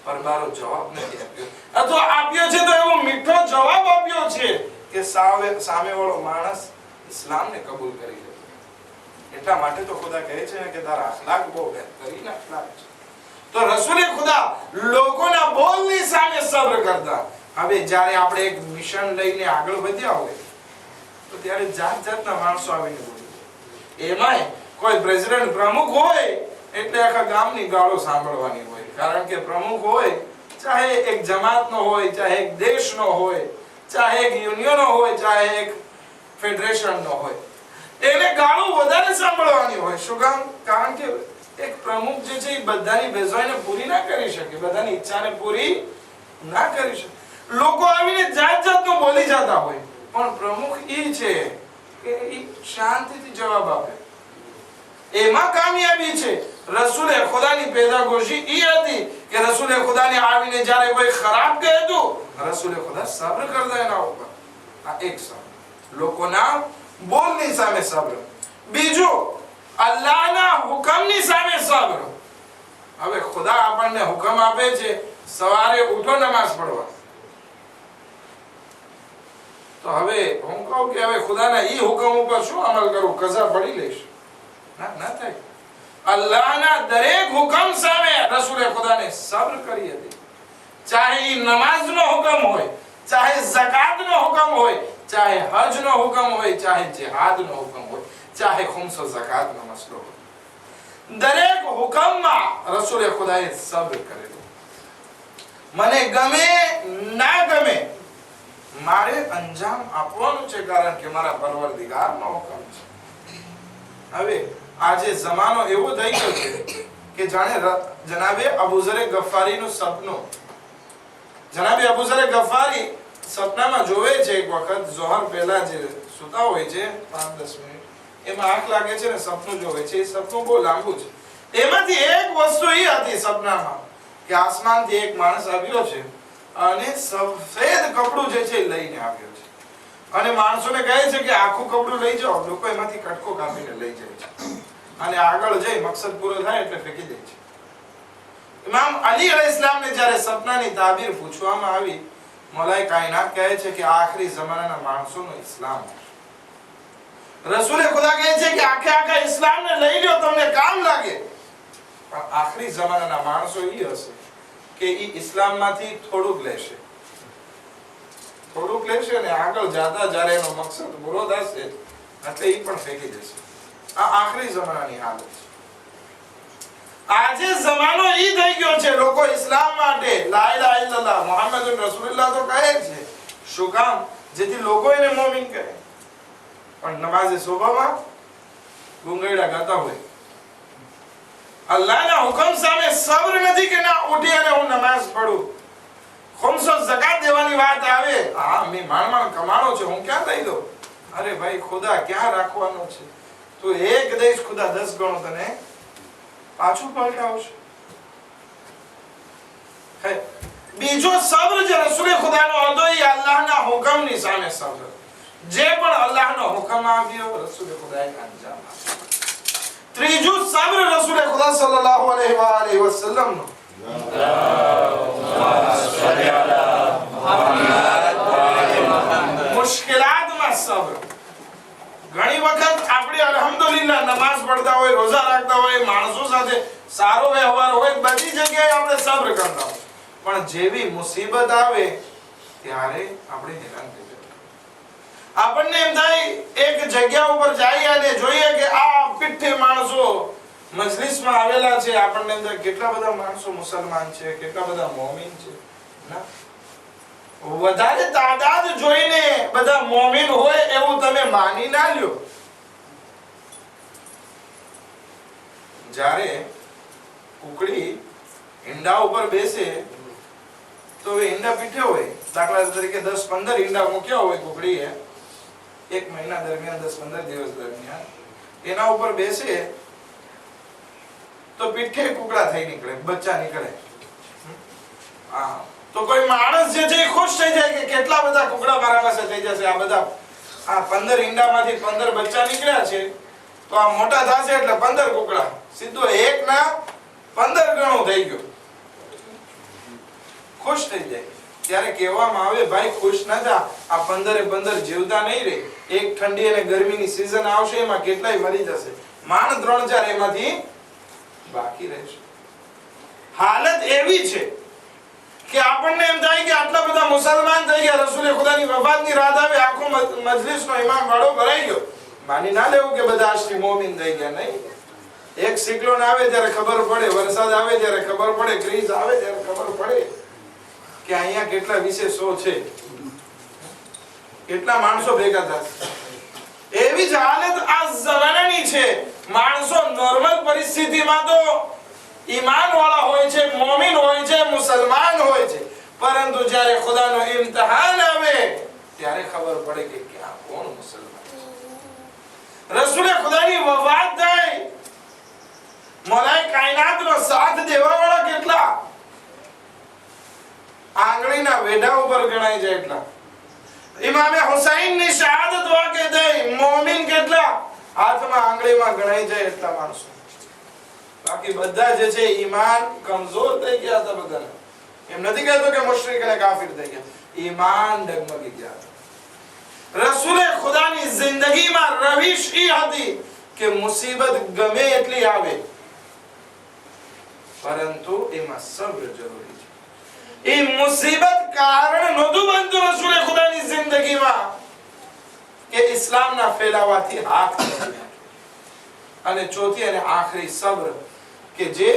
A: પરબારો જવાબ નથી આપ્યો, અથવા આપ્યો છે તો એવો મીઠો જવાબ આપ્યો છે કે સામેવાળો માણસ ઇસ્લામને કબૂલ કરી લે. એટલા માટે તો ખુદા કહે છે કે તારા અખલાક બહુ બહેતરીન અખલાક છે. તો રસૂલે ખુદા લોકોના બોલની સામે સબ્ર કરતા, હવે જ્યારે આપણે એક મિશન લઈને આગળ વધ્યા હોય તો ત્યારે જાત જાતના માણસો આવીને બોલે. એમાંય કોઈ પ્રેસિડેન્ટ પ્રમુખ હોય એટલે આખા ગામની ગાળો સાંભળવાની હોય. કારણ કે પ્રમુખ હોય, ચાહે એક જમાતનો હોય, ચાહે એક દેશનો હોય, ચાહે એક યુનિયનનો હોય, ચાહે એક ફેડરેશનનો હોય, એને ગાળો વધારે સાંભળવાની હોય. શું કામ? કારણ કે એક પ્રમુખ જે છે એ બધાની બેઝવાઈને પૂરી ના કરી શકે, બધાની ઈચ્છાને પૂરી ના કરી શકે. લોકો આવીને જાત જાતનું બોલી જતા હોય, પણ પ્રમુખ ઈ છે કે ઈ શાંતિથી જવાબ આપે. એમાં કામયાબી છે. રસૂલે ખુદાની પેદાગોશી ઈ હતી કે રસૂલે ખુદાને આવીને જ્યારે કોઈ ખરાબ કહે તો રસૂલે ખુદા સબ્ર કરતા એના ઉપર. આ એક સબ્ર, લોકોના બોલની સામે સબ્ર. બીજું, અલ્લાહના હુકમની સામે સબ્ર. હવે ખુદા આપણને હુકમ આપે છે સવારે ઉઠો નમાઝ પઢવા, તો હવે હું કહું કે હવે ખુદાના ઈ હુકમ ઉપર શું અમલ કરું, કઝા પડી લઈશ? ના થાય. અલ્લાહના દરેક હુકમ સામે રસૂલે ખુદાને સબ્ર કરી હતી. ચાહે ઈ નમાઝનો હુકમ હોય, ચાહે ઝકાતનો હુકમ હોય, ચાહે હજનો હુકમ હોય, ચાહે જિહાદનો હુકમ હોય, ચાહે ખુમ્સો ઝકાતનો મસલો હોય, દરેક હુકમમાં રસૂલે ખુદાએ સબ્ર કરેલું. મને ગમે ના ગમે, મારે અંજામ આપવાનું છે, કારણ કે મારા પરવરદિગારનો હુકમ છે. હવે આજે જમાનો એવો થઈ ગયો છે કે જાણે જનાબે અબૂઝરે ગફારીનું સપનું, જનાબે અબૂઝરે ગફારી સપનામાં જોવે છે એક વખત, ઝોહર પહેલા જે સુતા હોય છે 5-10 મિનિટ, એમાં આંખ લાગે છે ને સપનું જોવે છે. એ સપનું બહુ લાંબુ છે. એમાંથી એક વસ્તુ એ હતી સપનામાં કે આસમાનથી એક માણસ આવ્યો છે અને સફેદ કપડું જે છે લઈને આવ્યો છે, અને માણસોને કહે છે કે આખું કપડું લઈ જાઓ. લોકો એમાંથી કટકો કાપીને લઈ જાય છે અને આગળ જઈ મકસદ પૂરો થાય એટલે ફેંકી દે છે. ઇમામ અલી અલૈહિસ્સલામને જ્યારે સપનાની તાબીર પૂછવામાં આવી, મૌલાએ કાયનાત કહે છે કે આખરી જમાનાના માણસોનો ઇસ્લામ. રસૂલે ખુદા કહે છે કે આખા ઇસ્લામને લઈ લ્યો, તમને કામ લાગે. પણ આખરી જમાનાના માણસો એ હશે કે ઈ ઇસ્લામમાંથી થોડુંક લેશે અને આગળ જાતા જ્યારે એનો મકસદ પૂરો થશે એટલે ઈ પણ ફેંકી દેશે. આ આખરી જમાનાની હાલત છે. આજે જમાનો ઈ થઈ ગયો છે, લોકો ઇસ્લામ માટે લા ઇલાહા ઇલ્લલ્લાહ મુહમ્મદુર રસૂલુલ્લાહ તો કહે છે. શું કામ? જેથી લોકો એને મોમિન કહે. પણ નમાઝે સુબહમાં ગુંગળા ગાતા હોય. અલ્લાહના હુકમ સામે સબ્ર નથી કે ના ઉઠી અને હું નમાઝ પઢું. ખુમ્સો ઝકાત દેવાની વાત આવે, હા મે માણ કમાણો છે, હું ક્યાં દઈ દઉં? અરે ભાઈ, ખુદા ક્યાં રાખવાનો છે? તો એક દઈશ, ખુદા 10 ગણો તને પાછું પલટાવશે. બીજો સબ્ર જે રસૂલે ખુદાનો હતો એ અલ્લાહના હુકમની સામે સબ્ર. જે પણ અલ્લાહનો હુકમ આવ્યો રસૂલે ખુદાએ અંજામ આપ્યો. ત્રીજું સબ્ર રસૂલે ખુદા સલ્લલ્લાહુ અલૈહિ વસલ્લમ નો. મુશ્કિલાતમાં સબ્ર. ઘણી વખત આપણે અલ્હમ્દુલિલ્લાહ નમાઝ પઢતા હોય, રોઝા રાખતા હોય, માણસો સાથે સારો વ્યવહાર હોય, બધી જગ્યાએ આપણે સબ્ર કરતા હોય, પણ જેવી મુસીબત આવે ત્યારે આપણે હેરાન થઈ જઈએ. આપણને એમ થાય એક જગ્યા ઉપર જઈએ અને જોઈએ કે આ પીઠે માણસો મજલિસમાં આવેલા છે, આપણને એમ થાય કેટલા બધા માણસો મુસલમાન છે, કેટલા બધા મોમિન છે. ના, વધારે તાદાદ જોઈને બધા મોમિન હોય એવું તમે માની ના લ્યો. જ્યારે કુકડી ઈંડા ઉપર બેસે તો એ ઈંડા પીઠે હોય, દાખલા તરીકે 10-15 ઈંડા મૂક્યા હોય કુકડીએ એક મહિના દરમિયાન, 10-15 દિવસ દરમિયાન, એના ઉપર બેસે તો પીઠે કુકડા થઈ નીકળે, બચ્ચા નીકળે. હા, તો કોઈ માણસ જે છે એ ખુશ થઈ જાય કે કેટલા બધા કુકડા મારા પાસે થઈ જશે. આ બધા આ 15 ઈંડામાંથી 15 બચ્ચા નીકળ્યા છે, તો આ મોટા થશે એટલે 15 કુકડા, સીધો એક ના 15 ગણો થઈ ગયો. ખુશ થઈ જાય. ત્યારે કહેવામાં આવે ભાઈ ખુશ ના થા, આ 15 જીવતા નહીં રહે. એક ઠંડી અને ગરમીની સીઝન આવશે, એમાં કેટલાય મરી જશે, માણ 3-4 એમાંથી બાકી રહેશે. હાલત એવી છે કે આપણને એમ થાય કે આટલા બધા મુસલમાન થઈ ગયા, રસૂલે ખુદાની વફાતની રાત આવે, આખો મજલિસનો ઇમામ વાળો ભરાઈ ગયો. માની ના લેવું કે બધા આશરી મોમિન થઈ ગયા, નહીં. એક સિક્લોન આવે ત્યારે ખબર પડે, વરસાદ આવે ત્યારે ખબર પડે, ક્રીઝ આવે ત્યારે ખબર પડે કે અહીંયા કેટલા વિશેષો છે, કેટલા માણસો ભેગા થશે. એવી જ હાલત આ જમાનાની છે. માણસો નોર્મલ પરિસ્થિતિમાં તો ઈમાન વાળા હોય છે, મોમિન હોય છે, મુસલમાન હોય છે, પરંતુ જ્યારે ખુદાનો ઇમ્તિહાન આવે ત્યારે ખબર પડે કે ક્યાં કોણ મુસલમાન છે. રસૂલે ખુદાની વફાત થાય, મોલાએ કાયનાતનો સાથ દેવા વાળા કેટલા? આંગળીના વેઢા ઉપર ગણાય છે એટલા. ઇમામે હુસૈનની શહાદત વાકે થઈ, મોમિન કેટલા? હાથમાં આંગળીમાં ગણાય છે એટલા માણસો. બાકી બધા જે છે ઈમાન કમજોર થઈ ગયા હતા બધા. એમ નથી કહેતો કે મુશરિક અને કાફિર થઈ ગયા, ઈમાન ડગમગી ગયા. રસૂલે ખુદાની જિંદગીમાં રવિશ ઈ હતી કે મુસીબત ગમે એટલી આવે પરંતુ એમાં સબ્ર જરૂરી છે. એ મુસીબત કારણ નહોતું બનતું રસૂલે ખુદાની જિંદગીમાં કે ઇસ્લામના ફેલાવાથી હાથ ધરી. અને ચોથી અને આખરી સબ્ર કે જે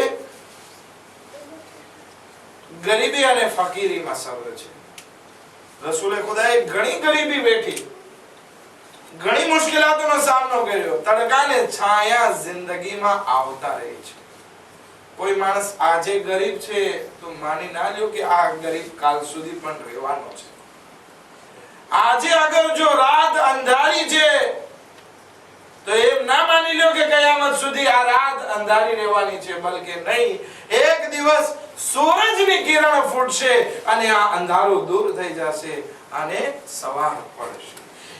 A: ગરીબી અને ફકીરીમાં સબ્ર છે. રસૂલે ખુદાએ ઘણી ગરીબી વેઠી, ઘણી મુશ્કેલાતોનો સામનો કર્યો, તડકાને છાયા જિંદગીમાં આવતા રહે છે. કોઈ માણસ આજે ગરીબ છે તો માની ના લ્યો કે આ ગરીબ કાલ સુધી પણ રહેવાનો છે. આજે અગર જો રાત અંધારી છે તો એમ ના માની લ્યો કે કયામત સુધી આ રાત અંધારી રહેવાની છે, બલકે નહીં, એક દિવસ સૂરજની કિરણ ફૂટશે અને આ અંધારું દૂર થઈ જશે અને સવાર પડશે.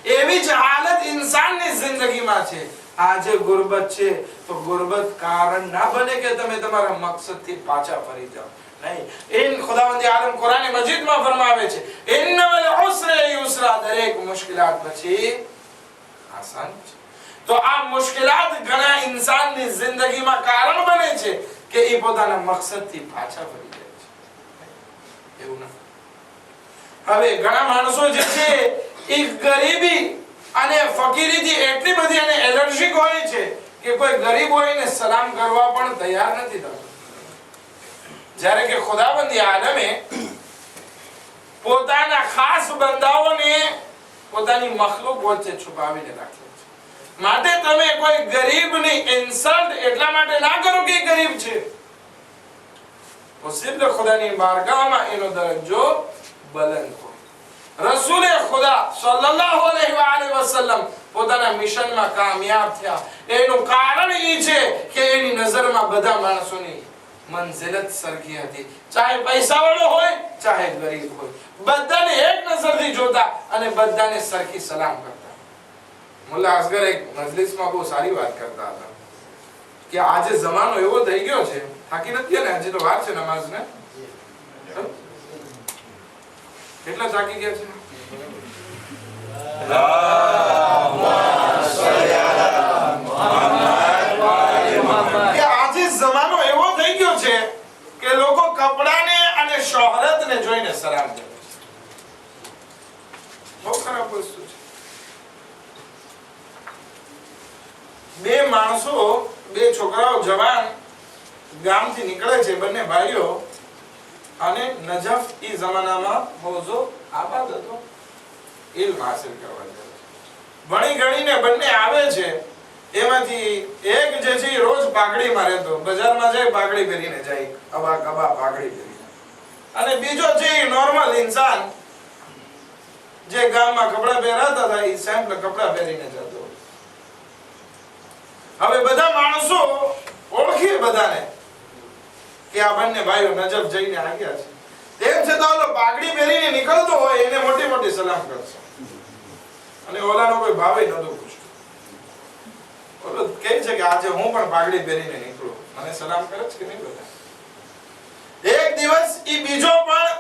A: એવી જ હાલત ઇન્સાનની જિંદગીમાં છે. આજે ગુરબત છે તો ગુરબત કારણ ના બને કે તમે તમારા મકસદથી પાછા ફરી જાઓ, નહીં. ઇન ખુદાવંદ આલમ કુરાન મજીદમાં ફરમાવે છે, ઇન્નલ ઉસ્રે યુસરા, દરેક મુશ્કેલાત પછી આસાન છે. તો આ મુશ્કેલાત ઘણા ઇન્સાનની જિંદગીમાં કારણ બને છે કે એ પોતાના મકસદથી પાછા ફરી જાય છે. એવું ના. હવે ઘણા માણસો જે છે એ ગરીબી અને ફકીરીથી એટલી બધી એને એલર્જીક હોય છે કે કોઈ ગરીબ હોય ને સલામ કરવા પણ તૈયાર નથી થતો. જ્યારે કે ખુદાવંદ આલમે પોતાના ખાસ બંદાઓને પોતાની મખલુક વચ્ચે છુપાવીને રાખ્યો છે. માટે તમે કોઈ ગરીબની ઇન્સલ્ટ એટલા માટે ના કરો કે ગરીબ છે. મુસીબત ખુદાની બારગાહમાં એનો દરજ્જો બુલંદ હોય. રસૂલે ખુદા સલ્લલ્લાહુ અલૈહિ વસલ્લમ પોતાના મિશનમાં કામયાબ થયા. એનું કારણ એ છે કે એની નજરમાં બધા માણસોની મંઝિલત સરખી હતી. ચાહે પૈસાવાળો હોય ચાહે ગરીબ હોય, બધાને એક નજરથી જોતા અને બધાને સરખી સલામ કરતા. મુલ્લા અસગર એક મજલિસમાં બહુ સારી વાત કરતા હતા કે આજે જમાનો એવો થઈ ગયો છે, થાકી નથી ને, હજી તો વાર છે નમાઝને. કેટલા થાકી ગયા છે? આજે જમાનો એવો થઈ ગયો છે કે લોકો કપડાને અને શોહરતને જોઈને સલામ કરે છે. બહુ ખરાબ વસ્તુ છે. બે માણસો, બે છોકરાઓ જવાન ગામથી નીકળે છે, બંને ભાઈઓ, અને નજફ ઈ જમાનામાં હોજો આબાદ હતો, ઇલ્મ હાસિલ કરવા જાય. ભણી ગણીને બંને આવે છે. એમાંથી એક જે છે રોજ પાઘડીમાં રહેતો, બજારમાં જાય પાઘડી પહેરીને જાય, અબા કબા પાઘડી પહેરીને. અને બીજો છે નોર્મલ ઇન્સાન જે ગામમાં કપડા પહેરાતા હતા એ સેમ્પલ કપડા પહેરીને જતો. હવે બધા માણસો ઓળખીએ બધાને કે આ બંને ભાઈઓ નજફ જઈને આવ્યા છે. તેમ છતાં ઓલો પાઘડી પહેરીને નીકળતો હોય એને મોટી મોટી સલામ કરશે અને ઓલાનો કોઈ ભાવ નતો પૂછતો. ઓલો કહે છે કે આજે હું પણ પાઘડી પહેરીને નીકળું, મને સલામ કરે છે કે નહીં બધા. એક દિવસ ઈ બીજો પણ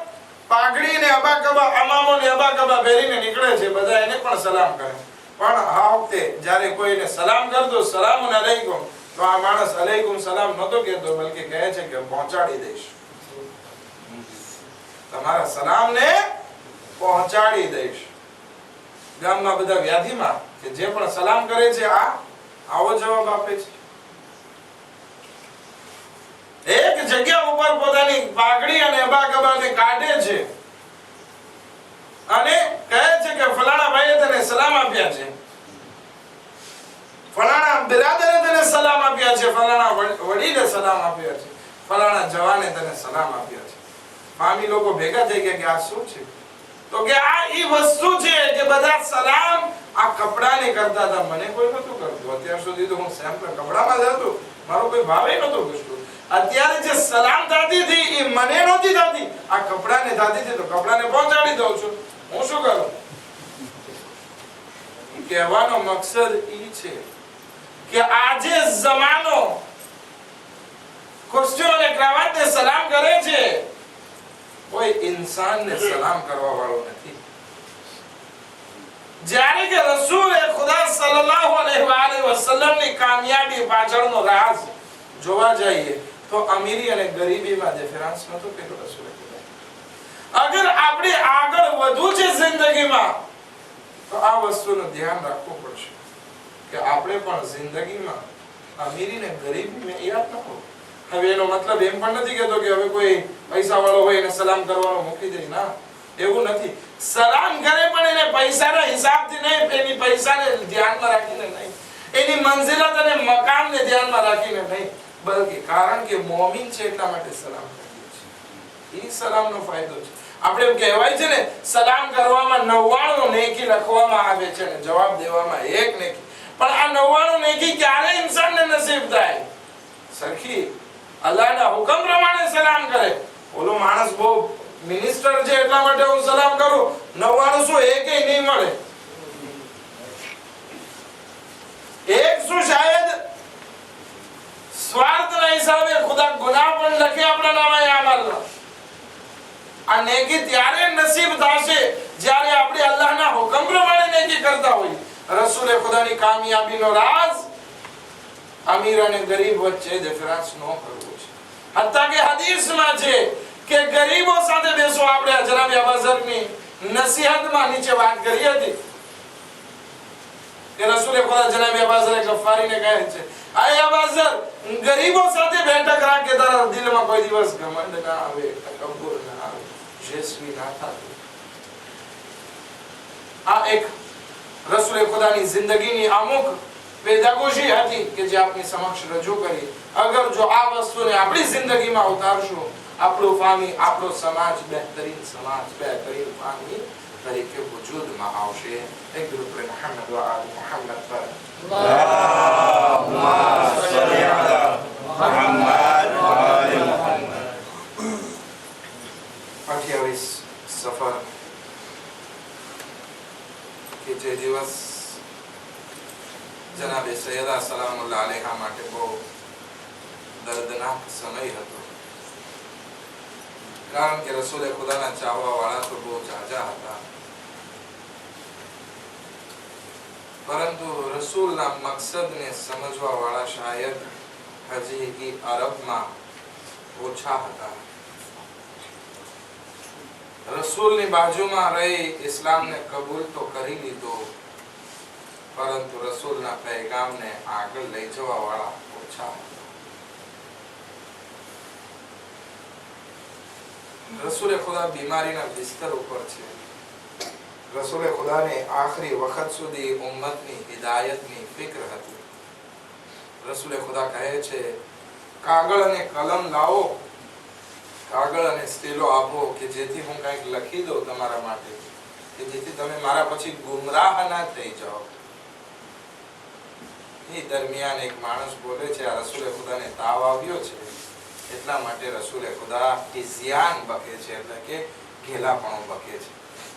A: પાઘડી ને અબા કબા, અમામો ને અબા કબા પહેરીને નીકળે છે, બધા એને પણ સલામ કરે. પણ આ વખતે જ્યારે કોઈને સલામ કરતો, સલામુન અલૈકુમ, તો આ માણસ અલૈકુમ સલામ નતો કહેતો, બલકે કહે છે કે પહોંચાડી દઈશ. તમારા સલામને પહોંચાડી દઈશ. ગામમાં બધા વ્યાધિમાં કે જે પણ સલામ કરે છે આવો જવાબ આપે છે. એક જગ્યા ઉપર પોતાની પાઘડી અને અબાકબાને કાઢે છે અને કહે છે કે ફલાણા ભાઈએ તને સલામ આપ્યા છે, ફલાણા બિરાદરે તને સલામ આપ્યા છે, ફલાણા વડીલે સલામ આપ્યા છે, ફલાણા જવાને તને સલામ આપ્યા છે. મામી લોકો ભેગા થઈ ગયા કે આ શું છે? તો કે આ ઈ વસ્તુ છે કે બધા સલામ આ કપડાને કરતા હતા, મને કોઈ નતું કરતું. અત્યાર સુધી તો હું સેમ્પલ કપડામાં જ હતો, મારો કોઈ ભાવે નતો પૂછતો. અત્યારે જે સલામ થતી હતી એ મને નહોતી થતી, આ કપડાને થતી હતી, તો કપડાને પહોંચાડી દઉં છું. હું શું કરું? કહેવાનો મકસદ ઈ છે કે આજે જમાનો ખુરશીઓ અને ક્રાવાતને સલામ કરે છે, કોઈ ઇન્સાનને સલામ કરવા વાળો નથી. જ્યારે કે રસૂલ ખુદા સલ્લલ્લાહુ અલૈહિ વસલ્લમની કામયાબી પાછળનો રાજ જોવા જઈએ તો અમીરી અને ગરીબીમાં ડિફરન્સ નતો પેલો રસૂલ ખુદા. અગર આપણે આગળ વધવું છે જિંદગીમાં તો આ વસ્તુનું ધ્યાન રાખવું પડશે કે આપણે પણ જિંદગીમાં અમીરી અને ગરીબીમાં યાદ ન હો. હવે એનો મતલબ એમ પણ નથી કહેતો કે હવે કોઈ પૈસા વાળો હોય એને સલામ કરવાનો મૂકી દે, ના, એવું નથી. સલામ કરે પણ એને પૈસાના હિસાબથી નહીં, એની પૈસાને ધ્યાનમાં રાખીને નહીં, એની મંઝિલત અને મકામને ધ્યાનમાં રાખીને નહીં, બલકે કારણ કે મોમીન છે એટલા માટે સલામ કરીએ છીએ. એ સલામનો ફાયદો છે. આપણે એમ કહેવાય છે ને, સલામ કરવામાં 99 નેકી લખવામાં આવે છે અને જવાબ દેવામાં 1 નેકી. પણ આ 99 નેકી ક્યારે ઇન્સાનને નસીબ થાય? સરખી અલ્લાહના હુકમ પ્રમાણે સલામ કરે. ઓલો માણસ બહુ મિનિસ્ટર છે એટલા માટે હું સલામ કરું, 99 શું એકેય નહીં મળે. એક શું શાયદ સ્વાર્થના હિસાબે ખુદા ગુનાહ પણ લખે આપણા નામે અમલના. આ નેકી ત્યારે નસીબ થશે જ્યારે આપણે અલ્લાહના હુકમ પ્રમાણે નેકી કરતા હોઈએ. રસૂલે ખુદાની કામયાબીનો રાજ અમીર અને ગરીબ વચ્ચે ડિફરન્સ ન કરવો છે. હત્તા કે હદીસમાં છે કે ગરીબો સાથે બેસો. આપણે જનાબ અબૂઝરની નસીહતમાં નીચે વાત કરી હતી કે રસૂલે ખુદા જનાબ અબૂઝર ગફારીને કહે છે, આય અબૂઝર, ગરીબો સાથે બેઠક રાખ કે તારા દિલમાં કોઈ દિવસ ઘમંડ ના આવે, તકબ્બુર ના આવે, જેસવી ના થાય. આ એક રસૂલે ખુદાની જિંદગીની અમુક પેદાગોશી હતી કે જે આપની સમક્ષ રજૂ કરી. અગર જો આ વસ્તુને આપણી જિંદગીમાં ઉતારશું, આપણો ફામી, આપણો સમાજ બહેતરીન સમાજ, બહેતરીન ફામી તરીકે વજૂદમાં આવશે. એક ગ્રુપ મુહમ્મદ વ આલ મુહમ્મદ પર અલ્લાહુમ્મા સલ્લી અલા મુહમ્મદ વ આલ મુહમ્મદ. 28 સફર કે જે દિવસ જનાબે સૈયદા સલામુલ્લાહ અલૈહા માટે બહુ દર્દનાક સમય હતો. કારણ કે રસૂલે ખુદાના ચાહવા વાળા તો બહુ જાજા હતા, પરંતુ રસૂલના મકસદને સમજવા વાળા શાયદ હજી અરબમાં ઓછા હતા. રસૂલની બાજુમાં રહી ઇસ્લામને કબૂલ તો કરી લીધો, પરંતુ રસૂલના પૈગામને આગળ લઈ જવા વાળા ઓછા હતા. રસૂલે ખુદા બીમારીના બિસ્તર ઉપર છે. રસૂલે ખુદાને આખરી વખત સુધી ઉમ્મતની હિદાયતની ફિક્ર હતી. રસૂલે ખુદા કહે છે, કાગળ અને કલમ લાવો, કાગળ અને સ્ટેલો આપો કે જેથી હું કંઈક લખી દઉં તમારા માટે, કે જેથી તમે મારા પછી ગુમરાહ ના થઈ જાઓ. એ દરમિયાન એક માણસ બોલે છે, આ રસૂલે ખુદાને તાવ આવ્યો છે એટલા માટે રસૂલે ખુદા ઇઝિયાન બકે છે, એટલે કે ઘેલાપણું બકે છે.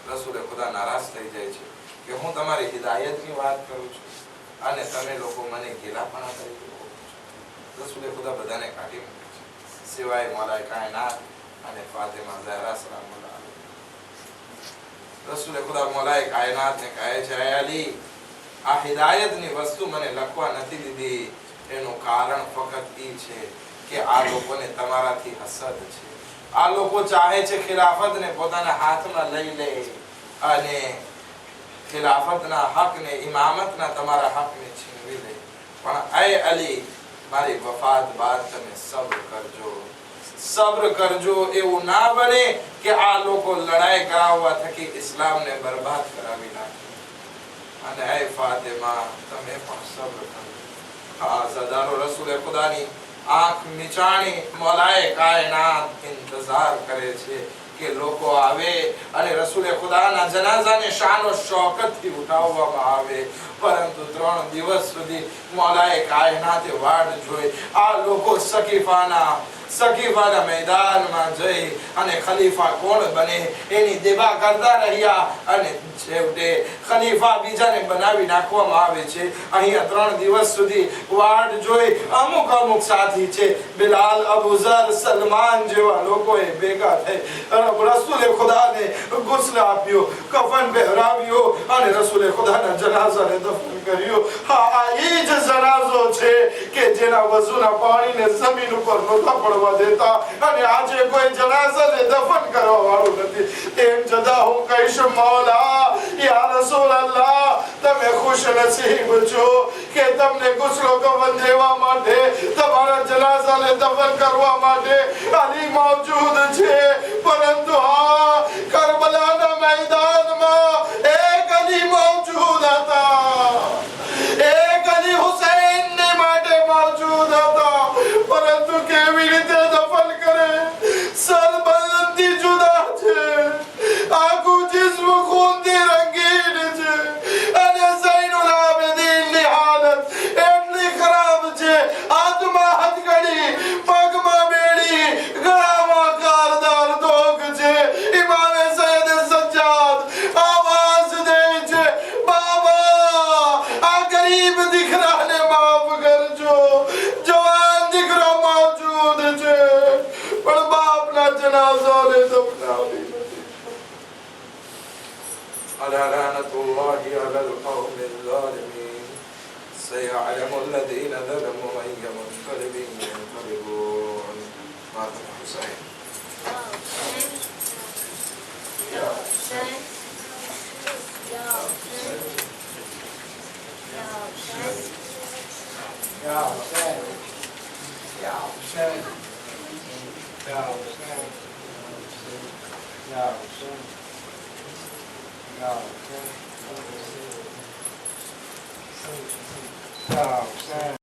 A: રસૂલે ખુદા નારાજ થઈ જાય છે કે હું તમારી હિદાયતની વાત કરું છું અને તમે લોકો મને ઘેલાપણા તરીકે કહો છો. રસૂલે ખુદા બધાને કાઢી મૂકે છે સિવાય મૌલાએ કાયનાત અને ફાતિમા ઝહરા સલામુલ્લાહ અલૈહા. રસૂલે ખુદા મૌલાએ કાયનાતને કહે છે, હે અલી, આ હિદાયતની વસ્તુ મને લખવા નથી દીધી, એનું કારણ ફક્ત એ છે કે આ લોકોને તમારાથી હસદ છે, આ લોકો ચાહે છે ખિલાફતને પોતાના હાથમાં લઈ લે અને ખિલાફતના હકને, ઇમામતના તમારા હકને છીનવી લે. પણ એ અલી, મારી વફાત બાદ તમે સબ્ર કરજો, સબ્ર કરજો. એવું ના બને કે આ લોકો લડાઈ કરાવવા થકી ઇસ્લામને બરબાદ કરાવી નાખે. અને એ ફાતિમા, તમે પણ સબ્ર કરજો. આ સદારો રસૂલ ખુદાની આંખ મિચાણી મૌલાએ કાયનાત ઇંતજાર કરે છે કે લોકો આવે અને રસૂલ ખુદાના જનાઝાને શાન ઓ શૌકતથી ઉઠાવવામાં આવે. પરંતુ 3 દિવસ સુધી મૌલાએ કાયનાતે વાડ જોઈ. આ લોકો સકીફાના મેદાનમાં જઈ અને ખલીફા કોણ બને એની દેવા કરતા રહ્યા અને છેવટે ખલીફા બીજાને બનાવી નાખવામાં આવે છે. અહીંયા 3 દિવસ સુધી વાડ જોઈ અમુક સાથી છે, બિલાલ, અબુ ઝર, સલમાન જેવા લોકોએ ભેગા થઈ રસૂલે ખુદાને ગુસ્લ આપ્યો, કફન પહેરાવ્યો અને રસૂલે ખુદાના જનાઝાને દફન કર્યો. આ એ જ જનાઝો છે કે જેના વઝુના પાણીને જમીન ઉપર નહોતા પડવા દેતા અને આજે કોઈ જનાઝાને દફન કરવા વાળું નથી. તેમ છતાં હું કહીશ, મૌલા, યા રસૂલ અલ્લાહ, તમે ખુશ નસીબ છો કે તમને ગુસ્લો કફન દેવા માટે, તમારા જનાઝાને દફન કરવા માટે અલી મોજૂદ છે. પરંતુ હા, કરબલાના મેદાનમાં એક અલી મોજૂદ હતા, એક અલી હુસૈનને માટે મોજૂદ હતા. પરંતુ કેવી રીતે દફન કરે? સરબંધી જુદા છે, આખું જિસ્મ ખૂનથી રંગીન છે અને ઝૈનુલ આબિદીનની હાલત એટલી ખરાબ છે, હાથમાં હથકડી, પગમાં બેડી, ગળામાં કારદાર ધોક છે. ઇમામે સૈયદ સજ્જાદ આવાજ દે છે, બાબા, આ ગરીબ દીકરાને માફ કરજો. જવાન દીકરો મોજૂદ છે પણ બાપના જનાઝાને દફનાવી નથી. અલા લાનતુલ્લાહી અલલ કૌમિલ ઝાલિમીન. સયઅલમુ અલ્લઝીના ઝલમુ અય્ય મુન્કલિબિન યન્કલિબૂન. માતા Hussain.
C: Ya Hussein, Ya Hussein, Ya Hussein,
B: Ya Hussein, Ya Hussein, Ya Hussein, Ya Hussein, Ya Hussein, Ya Hussein.